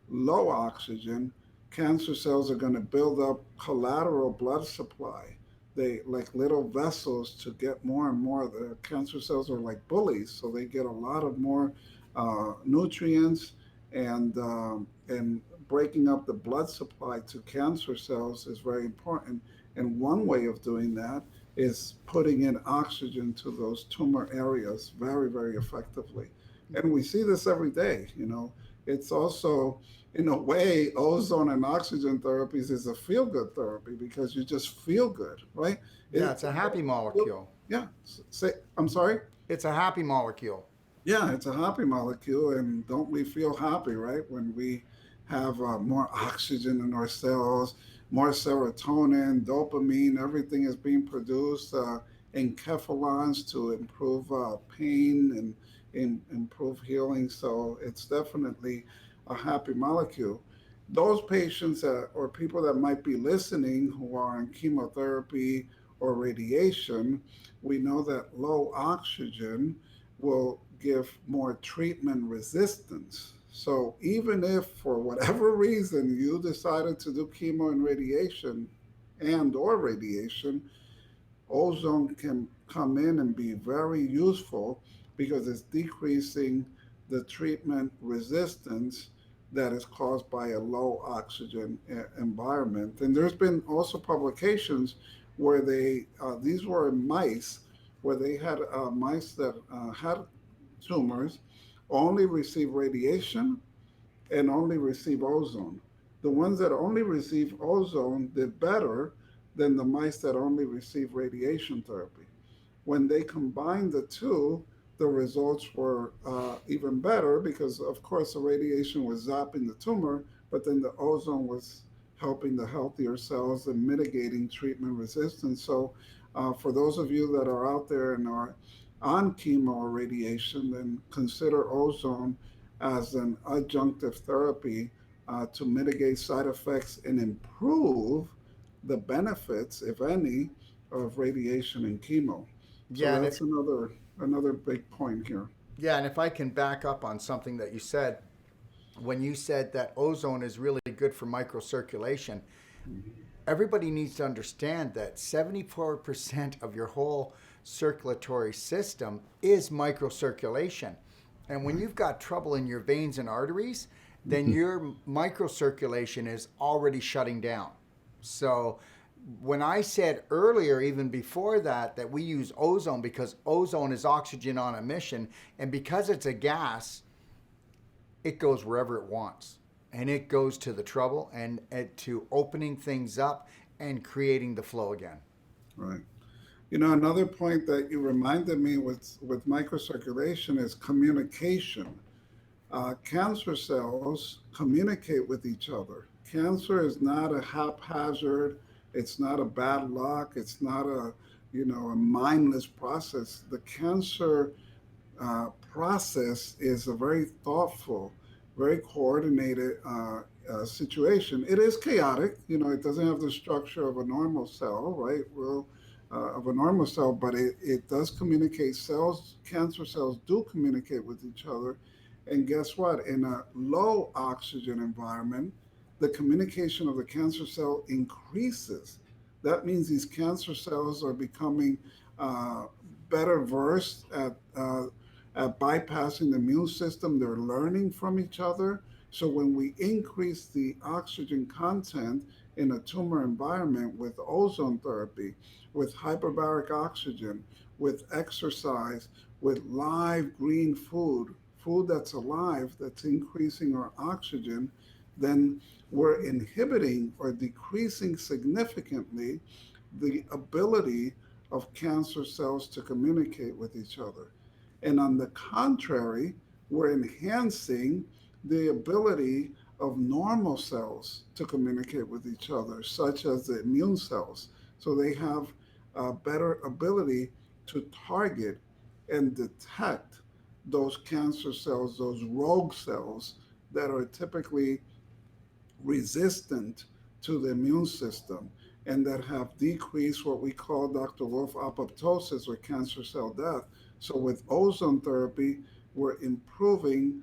low oxygen, cancer cells are going to build up collateral blood supply. They like little vessels to get more and more. The cancer cells are like bullies, so they get a lot of more nutrients and breaking up the blood supply to cancer cells is very important. And one way of doing that is putting in oxygen to those tumor areas very, very effectively. And we see this every day. It's also, in a way, ozone and oxygen therapies is a feel good therapy because you just feel good, right? Yeah, it's a happy molecule. Yeah. Say, I'm sorry? It's a happy molecule. Yeah, it's a happy molecule, and don't we feel happy, right? When we have more oxygen in our cells, more serotonin, dopamine, everything is being produced, enkephalons to improve pain and improve healing. So it's definitely a happy molecule. Those patients or people that might be listening who are on chemotherapy or radiation, we know that low oxygen will give more treatment resistance. So even if for whatever reason you decided to do chemo and radiation or radiation, ozone can come in and be very useful because it's decreasing the treatment resistance that is caused by a low oxygen environment. And there's been also publications where these were mice, where they had mice that had tumors, only receive radiation and only receive ozone. The ones that only receive ozone did better than the mice that only receive radiation therapy. When they combined the two, the results were even better because, of course, the radiation was zapping the tumor, but then the ozone was helping the healthier cells and mitigating treatment resistance. So, for those of you that are out there and are on chemo or radiation, then consider ozone as an adjunctive therapy to mitigate side effects and improve the benefits, if any, of radiation and chemo. So Yeah, and that's another big point here. if I can back up on something that you said, when you said that ozone is really good for microcirculation, everybody needs to understand that 74% of your whole circulatory system is microcirculation. And when you've got trouble in your veins and arteries, then your microcirculation is already shutting down. So when I said earlier, even before that, that we use ozone because ozone is oxygen on emission, and because it's a gas, it goes wherever it wants. And it goes to the trouble and to opening things up and creating the flow again. Right. Another point that you reminded me with microcirculation is communication. Cancer cells communicate with each other. Cancer is not a haphazard. It's not a bad luck. It's not a mindless process. The cancer process is a very thoughtful, very coordinated situation. It is chaotic. It doesn't have the structure of a normal cell, right? Of a normal cell, but it does communicate. Cancer cells do communicate with each other. And guess what? In a low oxygen environment, the communication of the cancer cell increases. That means these cancer cells are becoming uh, better versed at bypassing the immune system. They're learning from each other. So when we increase the oxygen content in a tumor environment with ozone therapy, with hyperbaric oxygen, with exercise, with live green food, food that's alive, that's increasing our oxygen, then we're inhibiting or decreasing significantly the ability of cancer cells to communicate with each other. And on the contrary, we're enhancing the ability of normal cells to communicate with each other, such as the immune cells. So they have a better ability to target and detect those cancer cells, those rogue cells that are typically resistant to the immune system and that have decreased what we call, Dr. Wolf, apoptosis or cancer cell death. So with ozone therapy, we're improving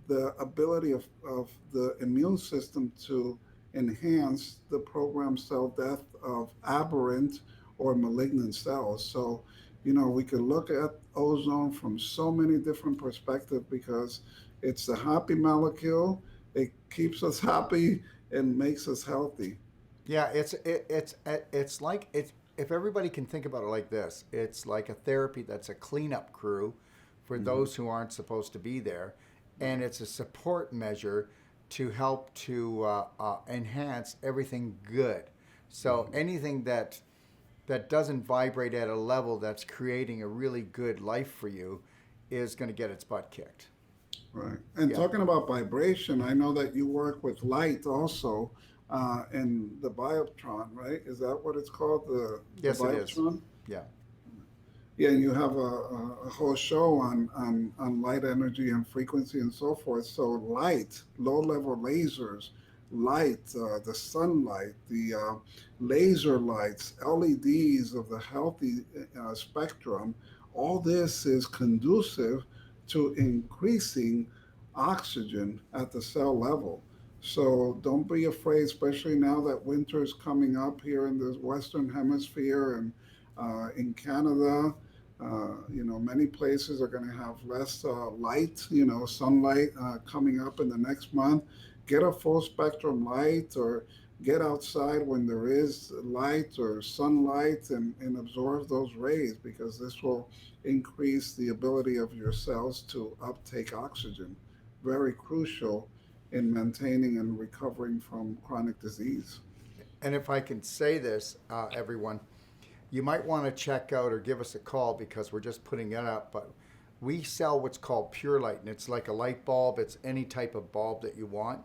the ability of the immune system to enhance the programmed cell death of aberrant or malignant cells. So, we could look at ozone from so many different perspectives because it's the happy molecule. It keeps us happy and makes us healthy. Yeah, it's like it's if everybody can think about it like this, it's like a therapy that's a cleanup crew for Hmm. those who aren't supposed to be there, and it's a support measure to help to enhance everything good. So Hmm. anything that doesn't vibrate at a level that's creating a really good life for you is going to get its butt kicked. Right. And Yeah. talking about vibration, I know that you work with light also in the biotron, right? Is that what it's called? The Yes, it is. biotron? Yeah. Yeah, and you have a whole show on light energy and frequency and so forth. So light, low level lasers, light, the sunlight, the laser lights, LEDs of the healthy spectrum, all this is conducive to increasing oxygen at the cell level. So don't be afraid, especially now that winter is coming up here in the Western Hemisphere and in Canada. Many places are going to have less light, sunlight coming up in the next month. Get a full spectrum light or get outside when there is light or sunlight and absorb those rays because this will increase the ability of your cells to uptake oxygen. Very crucial in maintaining and recovering from chronic disease. And if I can say this, everyone, you might want to check out or give us a call because we're just putting it up. But we sell what's called Pure Light, and it's like a light bulb. It's any type of bulb that you want,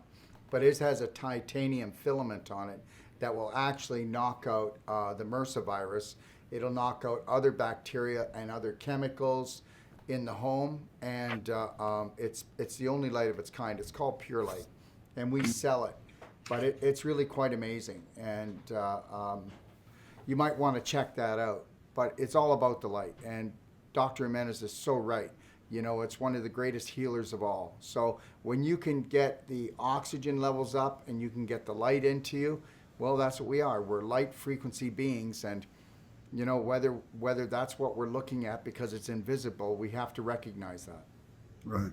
but it has a titanium filament on it that will actually knock out the MRSA virus. It'll knock out other bacteria and other chemicals in the home, and it's the only light of its kind. It's called Pure Light, and we sell it, but it's really quite amazing. And you might want to check that out. But it's all about the light. And Dr. Jimenez is so right. It's one of the greatest healers of all. So when you can get the oxygen levels up and you can get the light into you, well, that's what we are. We're light frequency beings. And, whether that's what we're looking at because it's invisible, we have to recognize that. Right.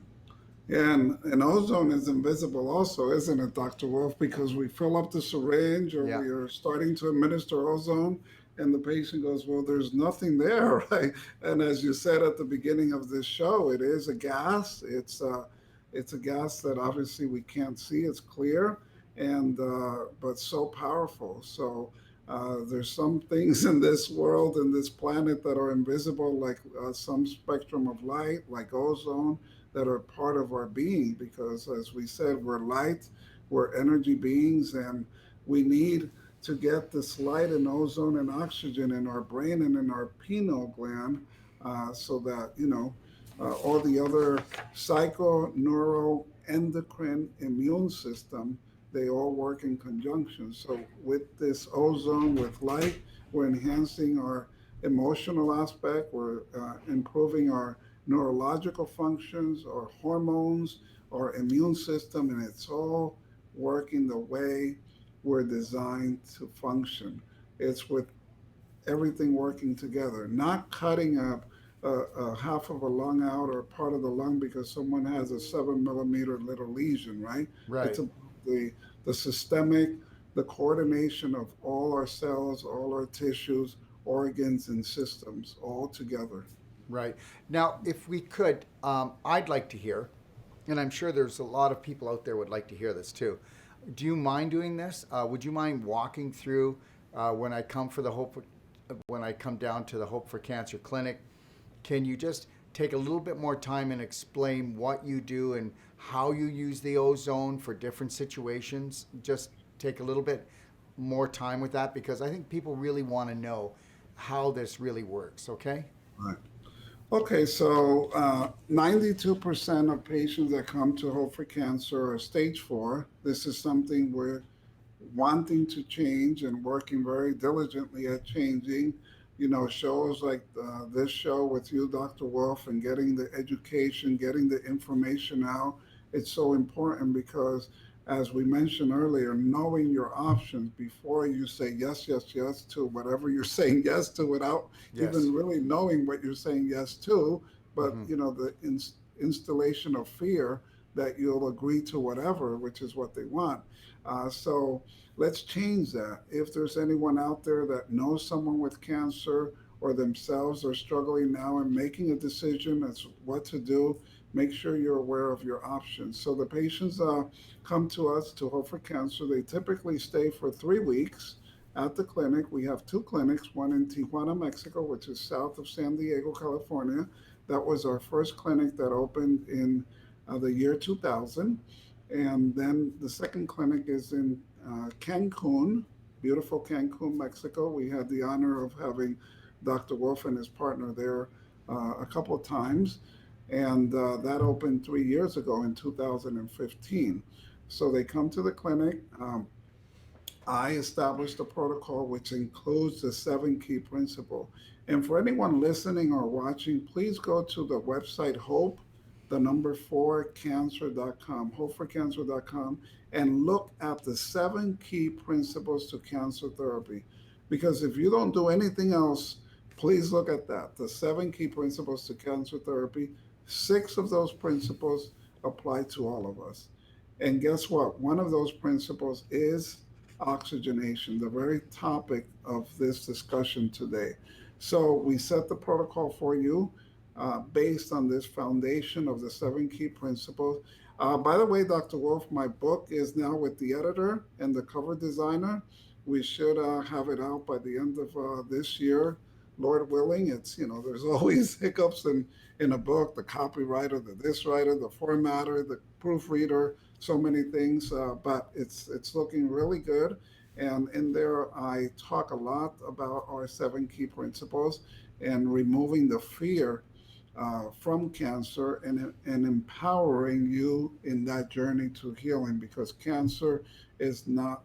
Yeah, and ozone is invisible also, isn't it, Dr. Wolf? Because we fill up the syringe or Yeah. we are starting to administer ozone, and the patient goes, well, there's nothing there, right? And as you said at the beginning of this show, it is a gas. It's a gas that obviously we can't see. It's clear, and but so powerful. So there's some things in this world, in this planet, that are invisible, like some spectrum of light, like ozone, that are part of our being. Because, as we said, we're light, we're energy beings, and we need to get this light and ozone and oxygen in our brain and in our pineal gland so that, all the other psycho, neuro, endocrine, immune system, they all work in conjunction. So with this ozone, with light, we're enhancing our emotional aspect, we're improving our neurological functions, our hormones, our immune system, and it's all working the way we're designed to function. It's with everything working together, not cutting a half of a lung out or part of the lung because someone has a 7 millimeter little lesion, right? It's Right. about the systemic the coordination of all our cells, all our tissues, organs, and systems all together. Right. Now, if we could, I'd like to hear, and I'm sure there's a lot of people out there would like to hear this too. Do you mind doing this? Would you mind walking through when I come for the when I come down to the Hope for Cancer clinic? Can you just take a little bit more time and explain what you do and how you use the ozone for different situations? Just take a little bit more time with that because I think people really want to know how this really works, okay? Right. Okay, so 92% of patients that come to Hope for Cancer are stage 4. This is something we're wanting to change and working very diligently at changing. Shows like this show with you, Dr. Wolf, and getting the education, getting the information out. It's so important because, as we mentioned earlier, knowing your options before you say yes, yes, yes to whatever you're saying yes to without Yes. even really knowing what you're saying yes to. But, Hmm. the installation of fear that you'll agree to whatever, which is what they want. So let's change that. If there's anyone out there that knows someone with cancer or themselves are struggling now and making a decision as what to do, make sure you're aware of your options. So the patients come to us to Hope for Cancer. They typically stay for 3 weeks at the clinic. We have two clinics, one in Tijuana, Mexico, which is south of San Diego, California. That was our first clinic that opened in the year 2000. And then the second clinic is in Cancun, beautiful Cancun, Mexico. We had the honor of having Dr. Wolf and his partner there a couple of times. And that opened 3 years ago in 2015. So they come to the clinic. I established a protocol which includes the 7 key principle. And for anyone listening or watching, please go to the website Hope, the number 4cancer.com, hopeforcancer.com, and look at the 7 key principles to cancer therapy. Because if you don't do anything else, please look at that. The 7 key principles to cancer therapy. 6 of those principles apply to all of us. And guess what? One of those principles is oxygenation, the very topic of this discussion today. So we set the protocol for you based on this foundation of the 7 key principles. By the way, Dr. Wolf, my book is now with the editor and the cover designer. We should have it out by the end of this year, Lord willing. There's always hiccups in a book, the copywriter, the this writer, the formatter, the proofreader, so many things, but it's looking really good. And in there, I talk a lot about our 7 key principles and removing the fear from cancer and empowering you in that journey to healing because cancer is not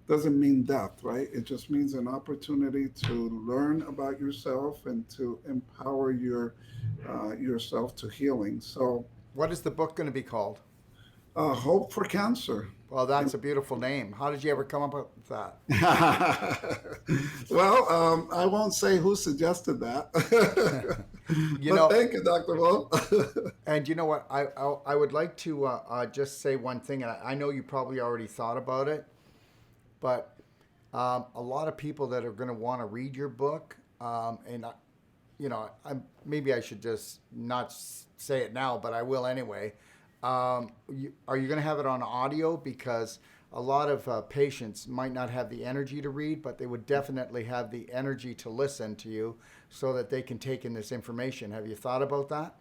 doesn't mean death, right? It just means an opportunity to learn about yourself and to empower yourself to healing. So What is the book going to be called? Hope for Cancer. Well, that's a beautiful name. How did you ever come up with that? Well, I won't say who suggested that, You but know, thank you, Dr. Wolf. and you know what? I would like to just say one thing, and I know you probably already thought about it, but a lot of people that are going to want to read your book, maybe I should just not say it now, but I will anyway. Are you going to have it on audio? Because a lot of patients might not have the energy to read, but they would definitely have the energy to listen to you so that they can take in this information. Have you thought about that?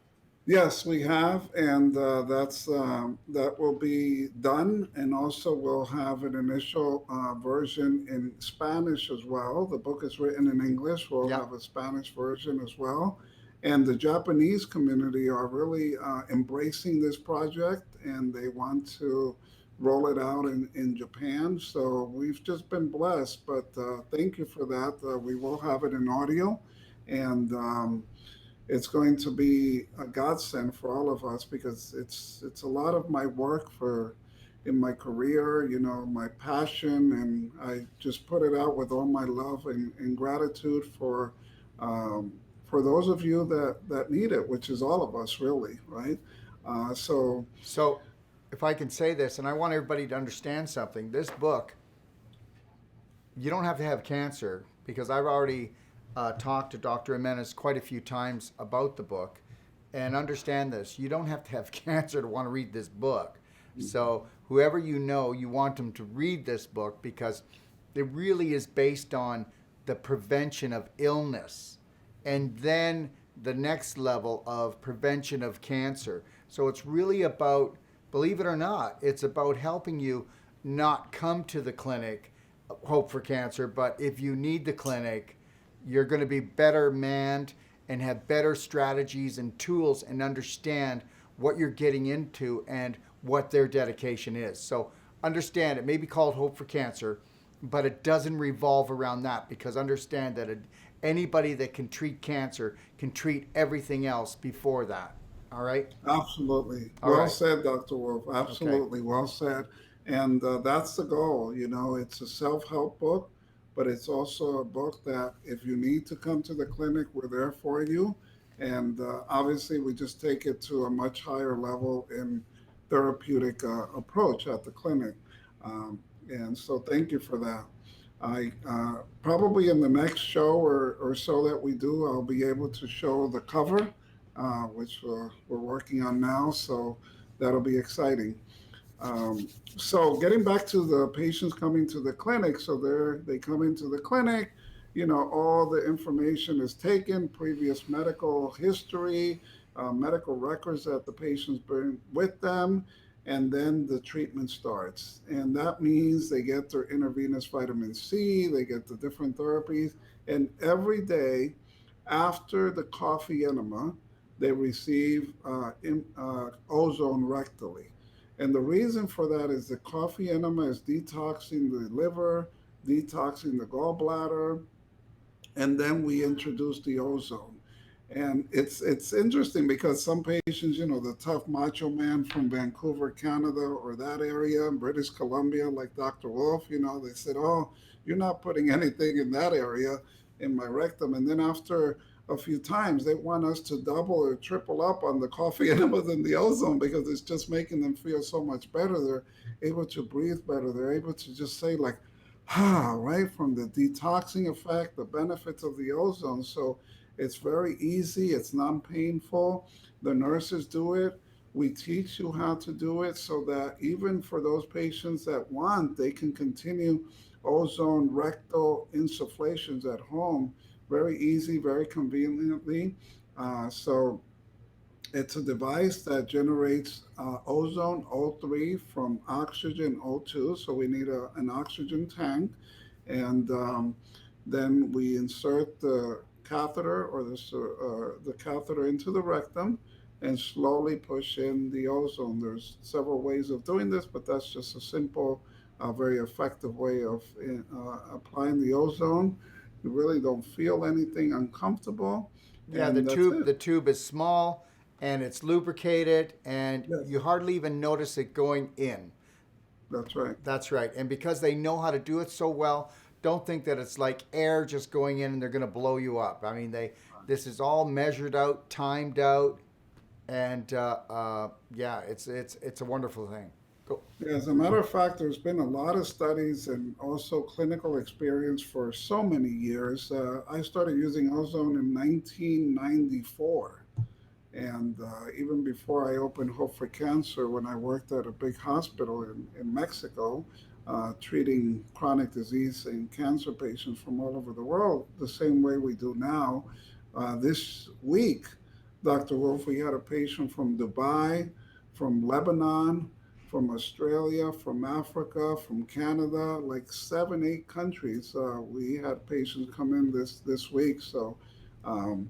Yes, we have, and that will be done. And also, we'll have an initial version in Spanish as well. The book is written in English. We'll Yeah. have a Spanish version as well. And the Japanese community are really embracing this project, and they want to roll it out in Japan. So we've just been blessed. But thank you for that. We will have it in audio, and it's going to be a godsend for all of us because it's a lot of my work for in my career, my passion, and I just put it out with all my love and gratitude for those of you that need it, which is all of us really, right? So So, if I can say this, and I want everybody to understand something, this book you don't have to have cancer, because I've already talked to Dr. Jimenez quite a few times about the book, and understand this: you don't have to have cancer to want to read this book. So whoever you know, you want them to read this book, because it really is based on the prevention of illness, and then the next level of prevention of cancer. So it's really about, believe it or not, it's about helping you not come to the clinic, hope for cancer, but if you need the clinic, you're going to be better manned and have better strategies and tools and understand what you're getting into and what their dedication is. So understand, it may be called Hope for Cancer, but it doesn't revolve around that, because understand that anybody that can treat cancer can treat everything else before that. All right? Absolutely. All Well right. said, Dr. Wolf. Okay. Absolutely. Well said. And that's the goal. It's a self help book, but it's also a book that if you need to come to the clinic, we're there for you. And obviously, we just take it to a much higher level in therapeutic approach at the clinic. Um, and so, thank you for that. I probably in the next show or so that we do, I'll be able to show the cover, which we're working on now. So that'll be exciting. So getting back to the patients coming to the clinic, so they come into the clinic, all the information is taken, previous medical history, medical records that the patients bring with them, and then the treatment starts. And that means they get their intravenous vitamin C, they get the different therapies, and every day after the coffee enema, they receive ozone rectally. And the reason for that is the coffee enema is detoxing the liver, detoxing the gallbladder, and then we introduce the ozone. And it's interesting because some patients, the tough macho man from Vancouver, Canada, or that area, British Columbia, like Dr. Wolf, they said, "Oh, you're not putting anything in that area in my rectum." And then after a few times, they want us to double or triple up on the coffee enema than the ozone because it's just making them feel so much better. They're able to breathe better. They're able to just say like, right, from the detoxing effect, the benefits of the ozone. So it's very easy, it's non painful. The nurses do it. We teach you how to do it so that even for those patients that want, they can continue ozone rectal insufflations at home very easy, very conveniently. So it's a device that generates ozone O3 from oxygen O2. So we need an oxygen tank. And then we insert the catheter or the catheter into the rectum and slowly push in the ozone. There's several ways of doing this, but that's just a simple, very effective way of applying the ozone. You really don't feel anything uncomfortable, Yeah, the and that's tube it. the tube is small and it's lubricated, and Yes, you hardly even notice it going in. that's right. That's right. And because they know how to do it so well, don't think that it's like air just going in and they're going to blow you up. I mean, this is all measured out, timed out, and yeah, it's a wonderful thing. Go. Yeah, as a matter of fact, there's been a lot of studies and also clinical experience for so many years. I started using ozone in 1994. And even before I opened Hope for Cancer, when I worked at a big hospital in Mexico, treating chronic disease and cancer patients from all over the world, the same way we do now. This week, Dr. Wolf, we had a patient from Dubai, from Lebanon, from Australia, from Africa, from Canada, like 7, 8 countries. We had patients come in this week. So um,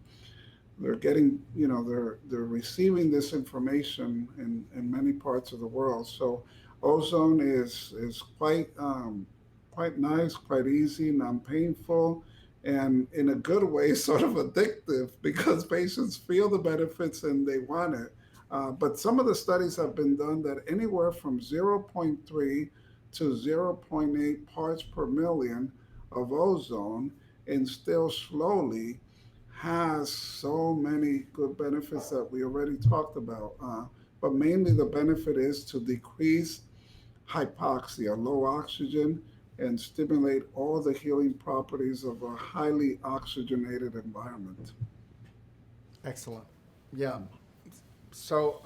they're getting, they're receiving this information in many parts of the world. So ozone is quite nice, quite easy, non-painful, and in a good way, sort of addictive because patients feel the benefits and they want it. But some of the studies have been done that anywhere from zero point 0.3 to zero point 0.8 parts per million of ozone instilled slowly has so many good benefits that we already talked about. But mainly the benefit is to decrease hypoxia, low oxygen, and stimulate all the healing properties of a highly oxygenated environment. Excellent. Yeah. So,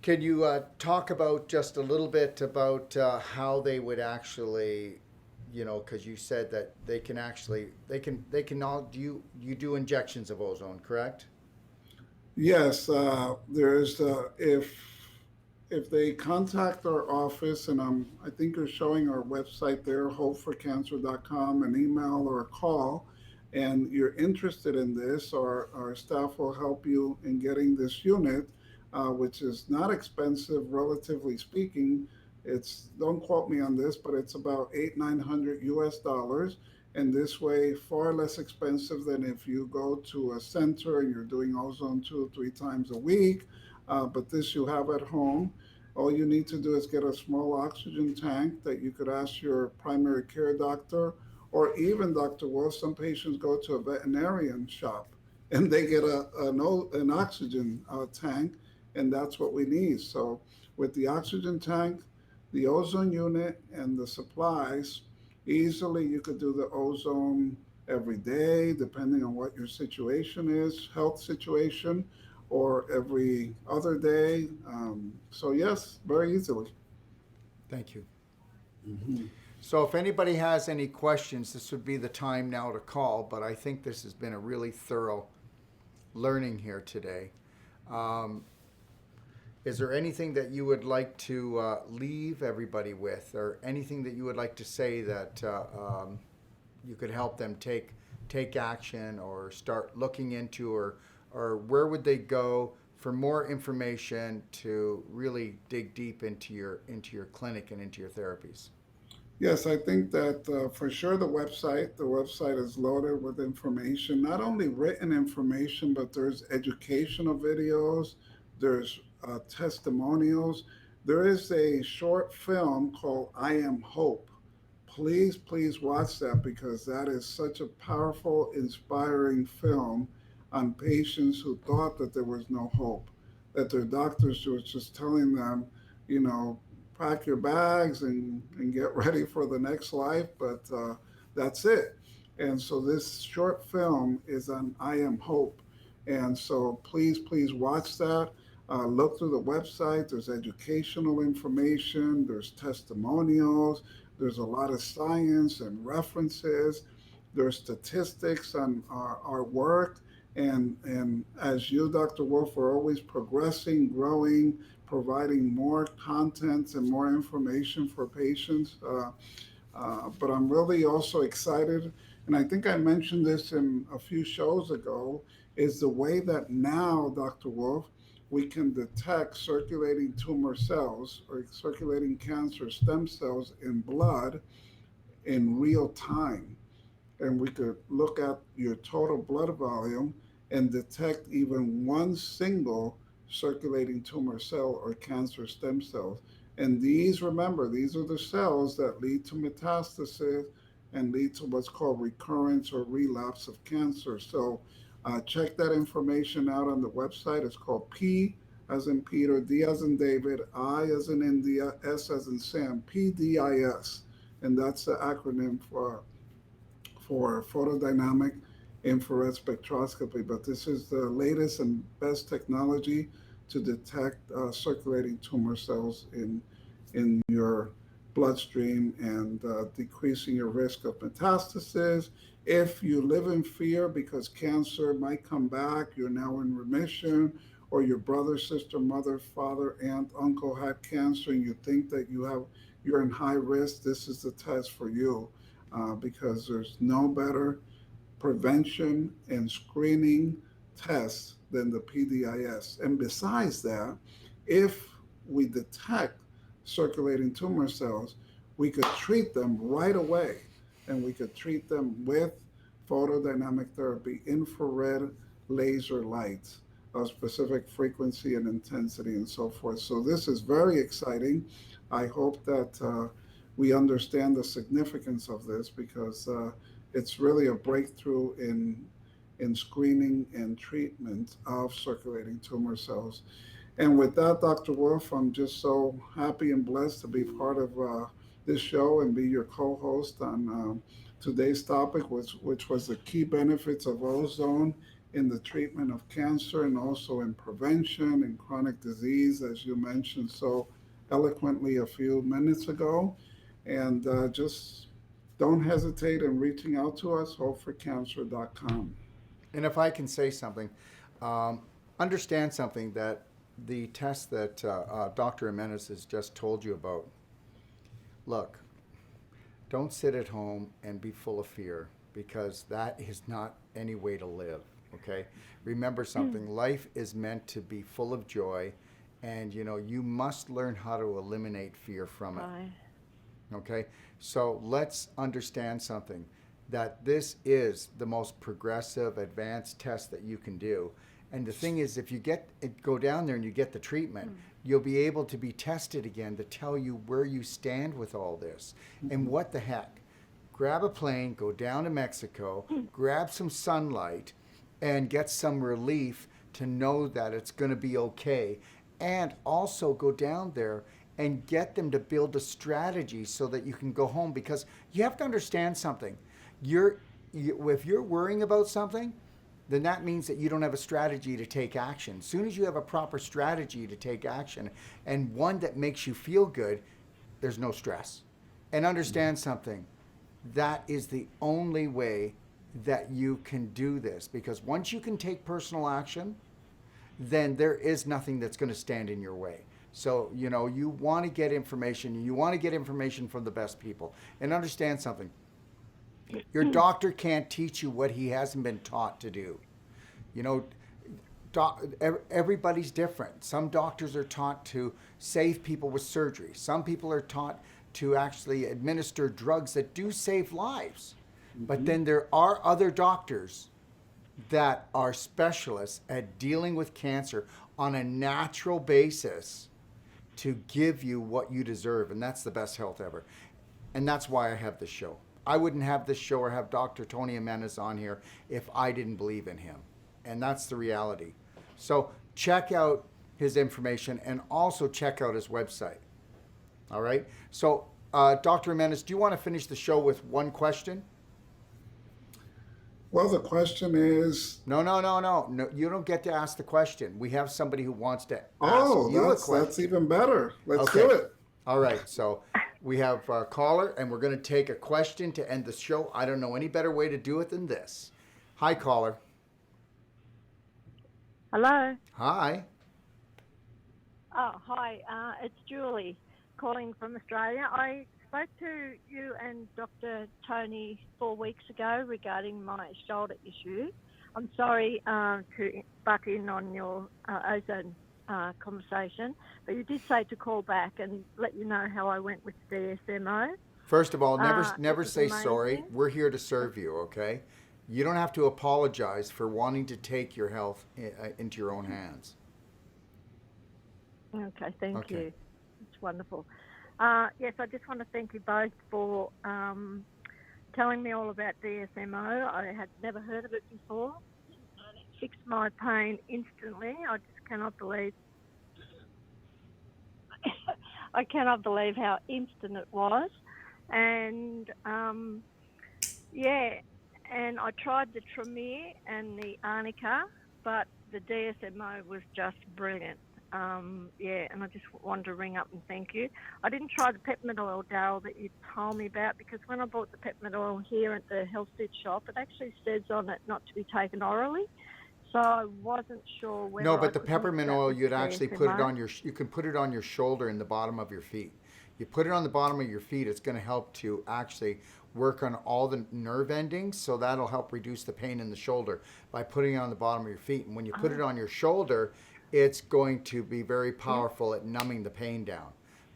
can you talk about just a little bit about how they would actually, because you said that they can actually, they can all, you do injections of ozone, correct? Yes, there's if they contact our office, and I think you're showing our website there, hopeforcancer.com, an email or a call, and you're interested in this, our staff will help you in getting this unit, which is not expensive, relatively speaking. It's, don't quote me on this, but it's about 800-900 US dollars. And this way, far less expensive than if you go to a center and you're doing ozone 2 or 3 times a week. But this you have at home. All you need to do is get a small oxygen tank that you could ask your primary care doctor, or even Dr. Wolf. Some patients go to a veterinarian shop and they get an oxygen tank, and that's what we need. So, with the oxygen tank, the ozone unit, and the supplies, easily you could do the ozone every day, depending on what your situation is, health situation, or every other day. So, yes, very easily. Thank you. Mhm. So, if anybody has any questions, this would be the time now to call. But I think this has been a really thorough learning here today. Um, is there anything that you would like to leave everybody with, or anything that you would like to say that you could help them take action or start looking into, or where would they go for more information to really dig deep into your clinic and into your therapies? Yes, I think that for sure the website is loaded with information, not only written information, but there's educational videos, there's testimonials. There is a short film called I Am Hope. Please, please watch that, because that is such a powerful, inspiring film on patients who thought that there was no hope, that their doctors were just telling them, you know, pack your bags and get ready for the next life, but that's it. And so this short film is on I Am Hope. And so please, please watch that. Look through the website. There's educational information, there's testimonials, there's a lot of science and references, there's statistics on our work. And as you, Dr. Wolf, are always progressing, growing, providing more content and more information for patients. But I'm really also excited, and I think I mentioned this in a few shows ago, is the way that now, Dr. Wolf, we can detect circulating tumor cells or circulating cancer stem cells in blood in real time. And we could look at your total blood volume and detect even one single circulating tumor cell or cancer stem cells. And these, remember, these are the cells that lead to metastasis and lead to what's called recurrence or relapse of cancer. So check that information out on the website. It's called P as in Peter, D as in David, I as in India, S as in Sam, PDIS. And that's the acronym for photodynamic infrared spectroscopy. But this is the latest and best technology to detect circulating tumor cells in your bloodstream, and decreasing your risk of metastasis. If you live in fear because cancer might come back, you're now in remission, or your brother, sister, mother, father, aunt, uncle had cancer, and you think that you're in high risk, this is the test for you, because there's no better prevention and screening tests than the PDIS. And besides that, if we detect circulating tumor cells, we could treat them right away, and we could treat them with photodynamic therapy, infrared laser lights of specific frequency and intensity and so forth. So this is very exciting. I hope that we understand the significance of this, because it's really a breakthrough in screening and treatment of circulating tumor cells. And with that, Dr. Wolf, I'm just so happy and blessed to be part of this show and be your co-host on today's topic, which was the key benefits of ozone in the treatment of cancer and also in prevention and chronic disease, as you mentioned so eloquently a few minutes ago. And just don't hesitate in reaching out to us, hopeforcancer.com. And if I can say something, um, understand something that the test that Dr. Jimenez has just told you about. Look, don't sit at home and be full of fear because that is not any way to live. Okay? Remember something, life is meant to be full of joy, and you must learn how to eliminate fear from it. Right. Okay? So let's understand something, that this is the most progressive, advanced test that you can do. And the thing is, if you go down there and you get the treatment, you'll be able to be tested again to tell you where you stand with all this. And what the heck? Grab a plane, go down to Mexico, grab some sunlight, and get some relief to know that it's going to be okay. And also go down there and get them to build a strategy so that you can go home, because you have to understand something. If you're worrying about something, then that means that you don't have a strategy to take action. As soon as you have a proper strategy to take action and one that makes you feel good, there's no stress. And understand something, that is the only way that you can do this, because once you can take personal action, then there is nothing that's going to stand in your way. So, you want to get information. You want to get information from the best people. And understand something. Your doctor can't teach you what he hasn't been taught to do. Everybody's different. Some doctors are taught to save people with surgery. Some people are taught to actually administer drugs that do save lives. But then there are other doctors that are specialists at dealing with cancer on a natural basis to give you what you deserve. And that's the best health ever. And that's why I have this show. I wouldn't have this show or have Dr. Tony Jimenez on here if I didn't believe in him. And that's the reality. So check out his information and also check out his website. All right? So, Dr. Jimenez, do you want to finish the show with one question? Well, the question is. No. You don't get to ask the question. We have somebody who wants to ask you a question. That's even better. Let's Okay. do it. All right. So we have a caller, and we're going to take a question to end the show. I don't know any better way to do it than this. Hi, caller. Hello. Hi. Oh, hi. It's Julie calling from Australia. I spoke to you and Dr. Tony 4 weeks ago regarding my shoulder issue. I'm sorry to butt in on your ozone conversation, but you did say to call back and let you know how I went with DSMO. First of all, never was say amazing. sorry. We're here to serve you, okay? You don't have to apologize for wanting to take your health into your own hands. Okay, thank Okay. you. It's wonderful. Yes, I just want to thank you both for telling me all about DSMO. I had never heard of it before. It fixed my pain instantly. I just cannot believe. I cannot believe how instant it was, and and I tried the Tremere and the Arnica, but the DSMO was just brilliant. And I just wanted to ring up and thank you. I didn't try the peppermint oil, Daryl, that you told me about, because when I bought the peppermint oil here at the health food shop, it actually says on it not to be taken orally. So I wasn't sure whether. No, but I the could peppermint mix that oil, with you'd actually put it DSMO. on you can put it on your shoulder and the bottom of your feet. You put it on the bottom of your feet, it's going to help to actually work on all the nerve endings, so that'll help reduce the pain in the shoulder by putting it on the bottom of your feet. And when you put it on your shoulder, it's going to be very powerful at numbing the pain down.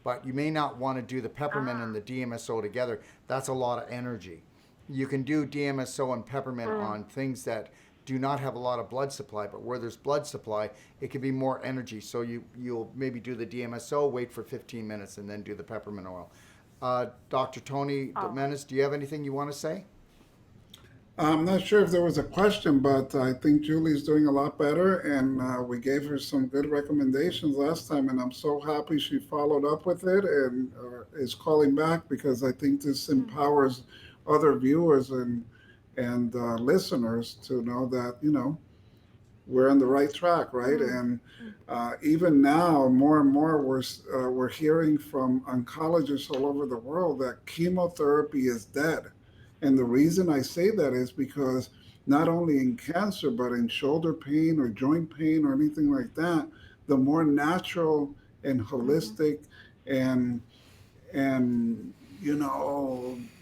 But you may not want to do the peppermint and the DMSO together. That's a lot of energy. You can do DMSO and peppermint on things that do not have a lot of blood supply, but where there's blood supply, it can be more energy. So you'll maybe do the DMSO, wait for 15 minutes, and then do the peppermint oil. Dr. Tony Jimenez, do you have anything you want to say? I'm not sure if there was a question, but I think Julie's doing a lot better, and we gave her some good recommendations last time, and I'm so happy she followed up with it and is calling back because I think this empowers other viewers and listeners to know that we're on the right track, right? Mm. And Mm. even now, more and more, we're hearing from oncologists all over the world that chemotherapy is dead. And the reason I say that is because not only in cancer, but in shoulder pain or joint pain or anything like that, the more natural and Mm-hmm. holistic and and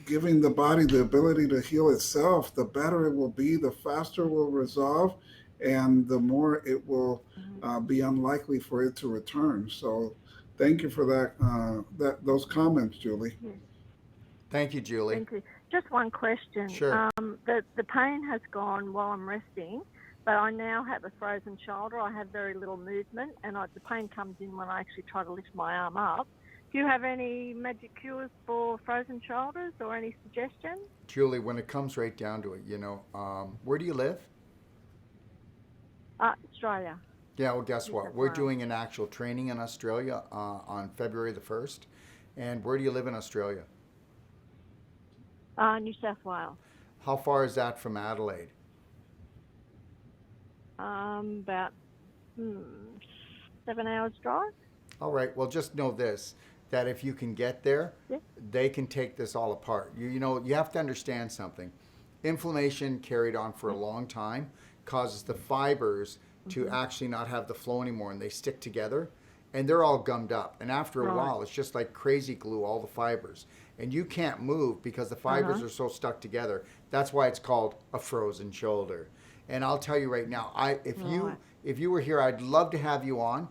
giving the body the ability to heal itself, the better it will be, the faster it will resolve, and the more it will Mm-hmm. be unlikely for it to return. So thank you for those comments, Julie. Yes. Thank you, Julie. Thank you. Just one question. Sure. The pain has gone while I'm resting, but I now have a frozen shoulder. I have very little movement, and the pain comes in when I actually try to lift my arm up. Do you have any magic cures for frozen shoulders or any suggestions? Julie, when it comes right down to it, where do you live? Australia, Yeah, well, guess New what? South We're Wales. doing an actual training in Australia on February the 1st. And where do you live in Australia? New South Wales. How far is that from Adelaide? About 7 hours drive. All right, well, just know this, that if you can get there, Yeah. they can take this all apart. You have to understand something. Inflammation carried on for a long time causes the fibers to actually not have the flow anymore, and they stick together and they're all gummed up. And after a Right. while, it's just like crazy glue, all the fibers. And you can't move because the fibers Uh-huh. are so stuck together. That's why it's called a frozen shoulder. And I'll tell you right now, Right. if you were here, I'd love to have you on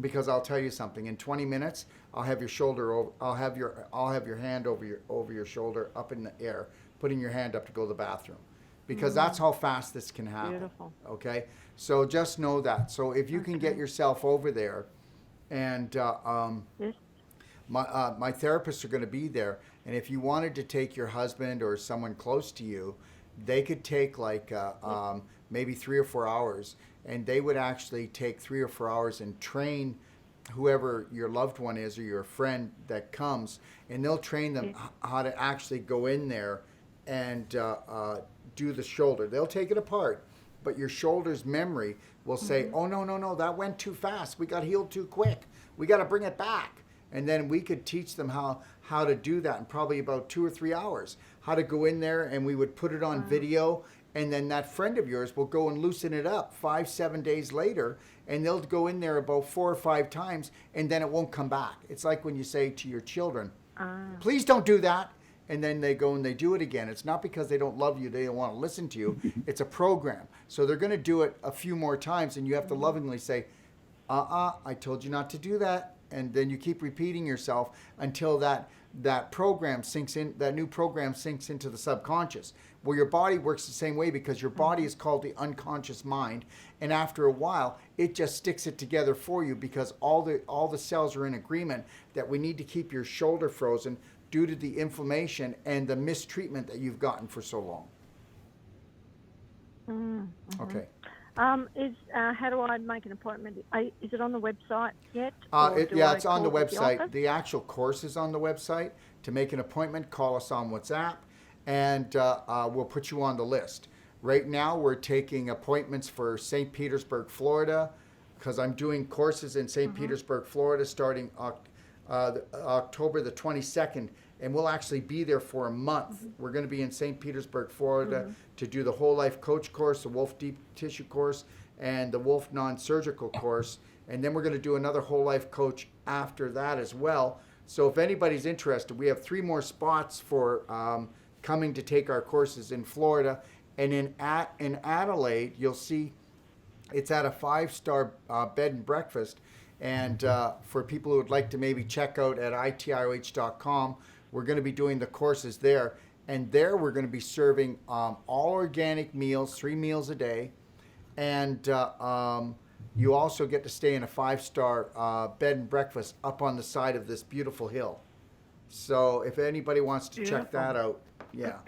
because I'll tell you something. In 20 minutes, I'll have your shoulder over, I'll have your hand over your shoulder up in the air, putting your hand up to go to the bathroom. Because that's how fast this can happen. Beautiful. Okay? So just know that. So if you can get Okay. yourself over there, and Yes. my therapists are going to be there. And if you wanted to take your husband or someone close to you, they could take like maybe 3 or 4 hours, and they would actually take 3 or 4 hours and train whoever your loved one is or your friend that comes, and they'll train them Yes. how to actually go in there and do the shoulder. They'll take it apart, but your shoulder's memory will say, "Oh no, no, no, that went too fast. We got healed too quick. We got to bring it back." And then we could teach them how to do that in probably about 2 or 3 hours. How to go in there, and we would put it on video, and then that friend of yours will go and loosen it up 5, 7 days later, and they'll go in there about 4 or 5 times, and then it won't come back. It's like when you say to your children, Ah. "Please don't do that." And then they go and they do it again. It's not because they don't love you, they don't want to listen to you. It's a program. So they're going to do it a few more times, and you have to lovingly say, I told you not to do that. And then you keep repeating yourself until that program sinks in, that new program sinks into the subconscious. Well, your body works the same way because your body is called the unconscious mind. And after a while, it just sticks it together for you because all the cells are in agreement that we need to keep your shoulder frozen due to the inflammation and the mistreatment that you've gotten for so long. Mm-hmm. Okay. How do I make an appointment? Is it on the website yet? Or do Yeah, I it's on the call the website. office? The actual course is on the website. To make an appointment, call us on WhatsApp, and we'll put you on the list. Right now, we're taking appointments for St. Petersburg, Florida, because I'm doing courses in St. Petersburg, Florida, starting October the 22nd, and we'll actually be there for a month. We're going to be in St. Petersburg, Florida, to do the Whole Life Coach course, the Wolf Deep Tissue course, and the Wolf Non-Surgical course. And then we're going to do another Whole Life Coach after that as well. So if anybody's interested, we have 3 more spots for coming to take our courses in Florida. And in Adelaide, you'll see it's at a 5-star bed and breakfast. And for people who would like to maybe check out at itioh.com, we're going to be doing the courses there. And there we're going to be serving all organic meals, 3 meals a day. And you also get to stay in a 5-star bed and breakfast up on the side of this beautiful hill. So if anybody wants to check that out, yeah.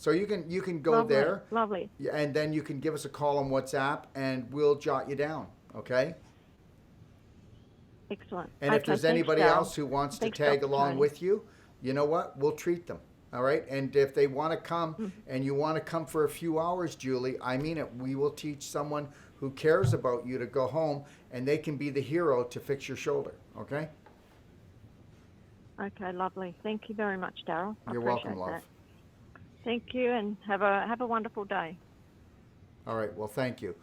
So you can go Lovely, there, lovely. and then you can give us a call on WhatsApp, and we'll jot you down. Okay. Excellent. And if Okay, there's thanks, anybody Daryl. else who wants to Thanks, tag Dr. along Tony. with you, you know what? We'll treat them. All right. And if they want to come Mhm. and you want to come for a few hours, Julie, I mean it. We will teach someone who cares about you to go home, and they can be the hero to fix your shoulder. Okay. Okay, lovely. Thank you very much, Daryl. I You're appreciate welcome, love. that. Thank you, and have a wonderful day. All right. Well, thank you.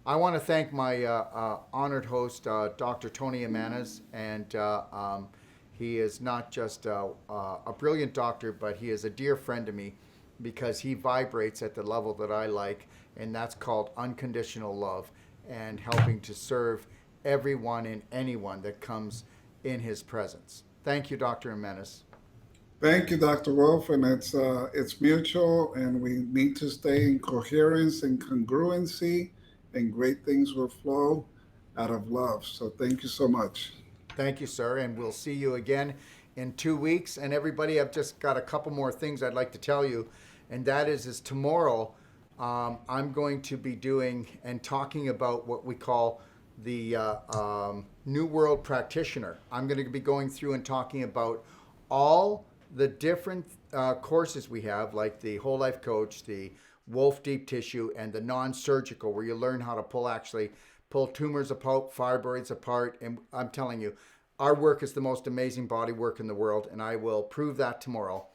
I want to thank my honored host, Dr. Tony Jimenez, and he is not just a brilliant doctor, but he is a dear friend to me because he vibrates at the level that I like, and that's called unconditional love and helping to serve everyone and anyone that comes in his presence. Thank you, Dr. Jimenez. Thank you, Dr. Wolf, and it's mutual, and we need to stay in coherence and congruency, and great things will flow out of love. So thank you so much. Thank you, sir, and we'll see you again in 2 weeks. And everybody, I've just got a couple more things I'd like to tell you, and that is tomorrow I'm going to be doing and talking about what we call the New World Practitioner. I'm going to be going through and talking about all the different courses we have, like the Whole Life Coach, the Wolf Deep Tissue, and the non-surgical, where you learn how to pull tumors apart, fibroids apart. And I'm telling you, our work is the most amazing body work in the world, and I will prove that tomorrow.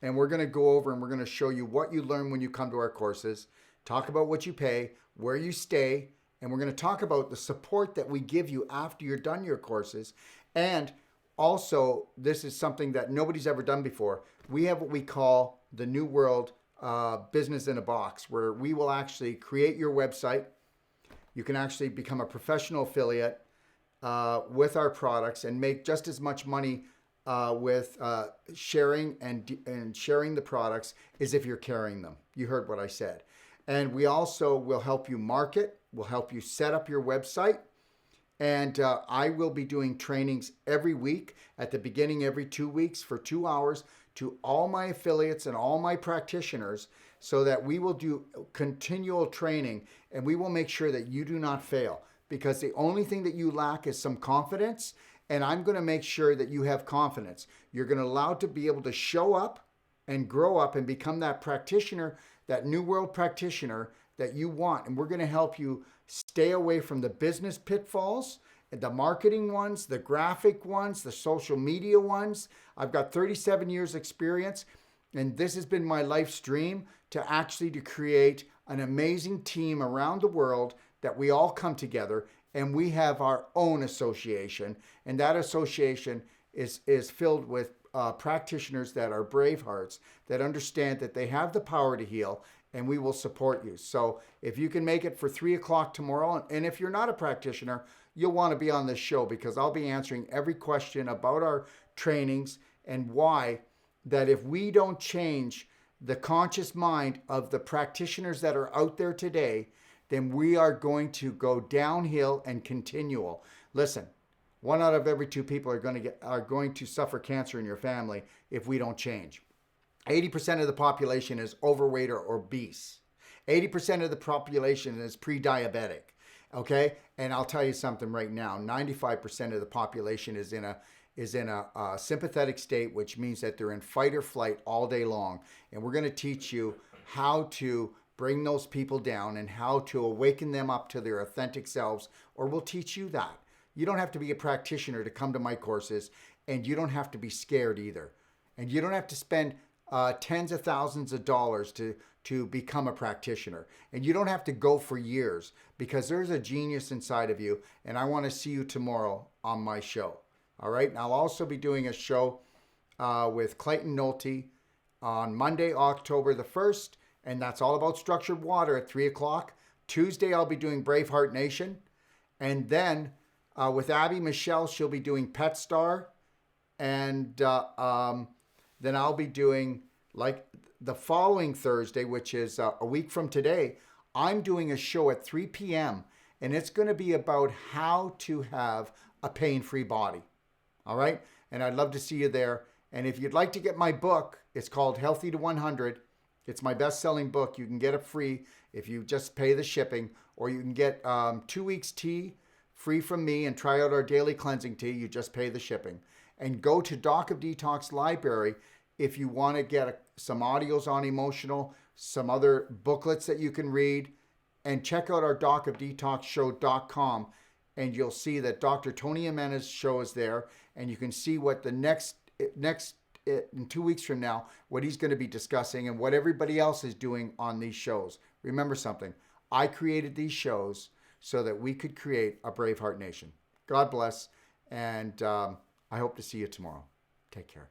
And we're going to go over and we're going to show you what you learn when you come to our courses, talk about what you pay, where you stay, and we're going to talk about the support that we give you after you're done your courses. And also, this is something that nobody's ever done before. We have what we call the New World Business in a Box, where we will actually create your website. You can actually become a professional affiliate with our products and make just as much money with sharing and sharing the products as if you're carrying them. You heard what I said. And we also will help you market. We'll help you set up your website. And I will be doing trainings every week, at the beginning every 2 weeks for 2 hours, to all my affiliates and all my practitioners, so that we will do continual training and we will make sure that you do not fail, because the only thing that you lack is some confidence, and I'm going to make sure that you have confidence. You're going to allow to be able to show up and grow up and become that practitioner, that New World practitioner that you want. And we're going to help you stay away from the business pitfalls, the marketing ones, the graphic ones, the social media ones. I've got 37 years experience, and this has been my life's dream, to create an amazing team around the world that we all come together and we have our own association. And that association is filled with practitioners that are brave hearts, that understand that they have the power to heal, and we will support you. So if you can make it for 3 o'clock tomorrow, and if you're not a practitioner, you'll want to be on this show, because I'll be answering every question about our trainings and why that if we don't change the conscious mind of the practitioners that are out there today, then we are going to go downhill and continual. Listen, 1 out of every 2 people are going to suffer cancer in your family if we don't change. 80% of the population is overweight or obese. 80% of the population is pre-diabetic. Okay? And I'll tell you something right now. 95% of the population is in a sympathetic state, which means that they're in fight or flight all day long. And we're going to teach you how to bring those people down and how to awaken them up to their authentic selves, or we'll teach you that. You don't have to be a practitioner to come to my courses, and you don't have to be scared either. And you don't have to spend tens of thousands of dollars to become a practitioner. And you don't have to go for years, because there's a genius inside of you, and I want to see you tomorrow on my show. All right? And I'll also be doing a show with Clayton Nolte on Monday, October the 1st, and that's all about structured water at 3 o'clock. Tuesday, I'll be doing Braveheart Nation. And then with Abby Michelle, she'll be doing Pet Star. And then I'll be doing, like, the following Thursday, which is a week from today, I'm doing a show at 3 p.m. And it's going to be about how to have a pain-free body. All right? And I'd love to see you there. And if you'd like to get my book, it's called Healthy to 100. It's my best-selling book. You can get it free if you just pay the shipping, or you can get 2 weeks tea free from me and try out our daily cleansing tea. You just pay the shipping. And go to Doc of Detox Library if you want to get some audios on emotional, some other booklets that you can read, and check out our docofdetoxshow.com, and you'll see that Dr. Tony Jimenez show is there, and you can see what the next in 2 weeks from now, what he's going to be discussing and what everybody else is doing on these shows. Remember something, I created these shows so that we could create a Braveheart Nation. God bless, and I hope to see you tomorrow. Take care.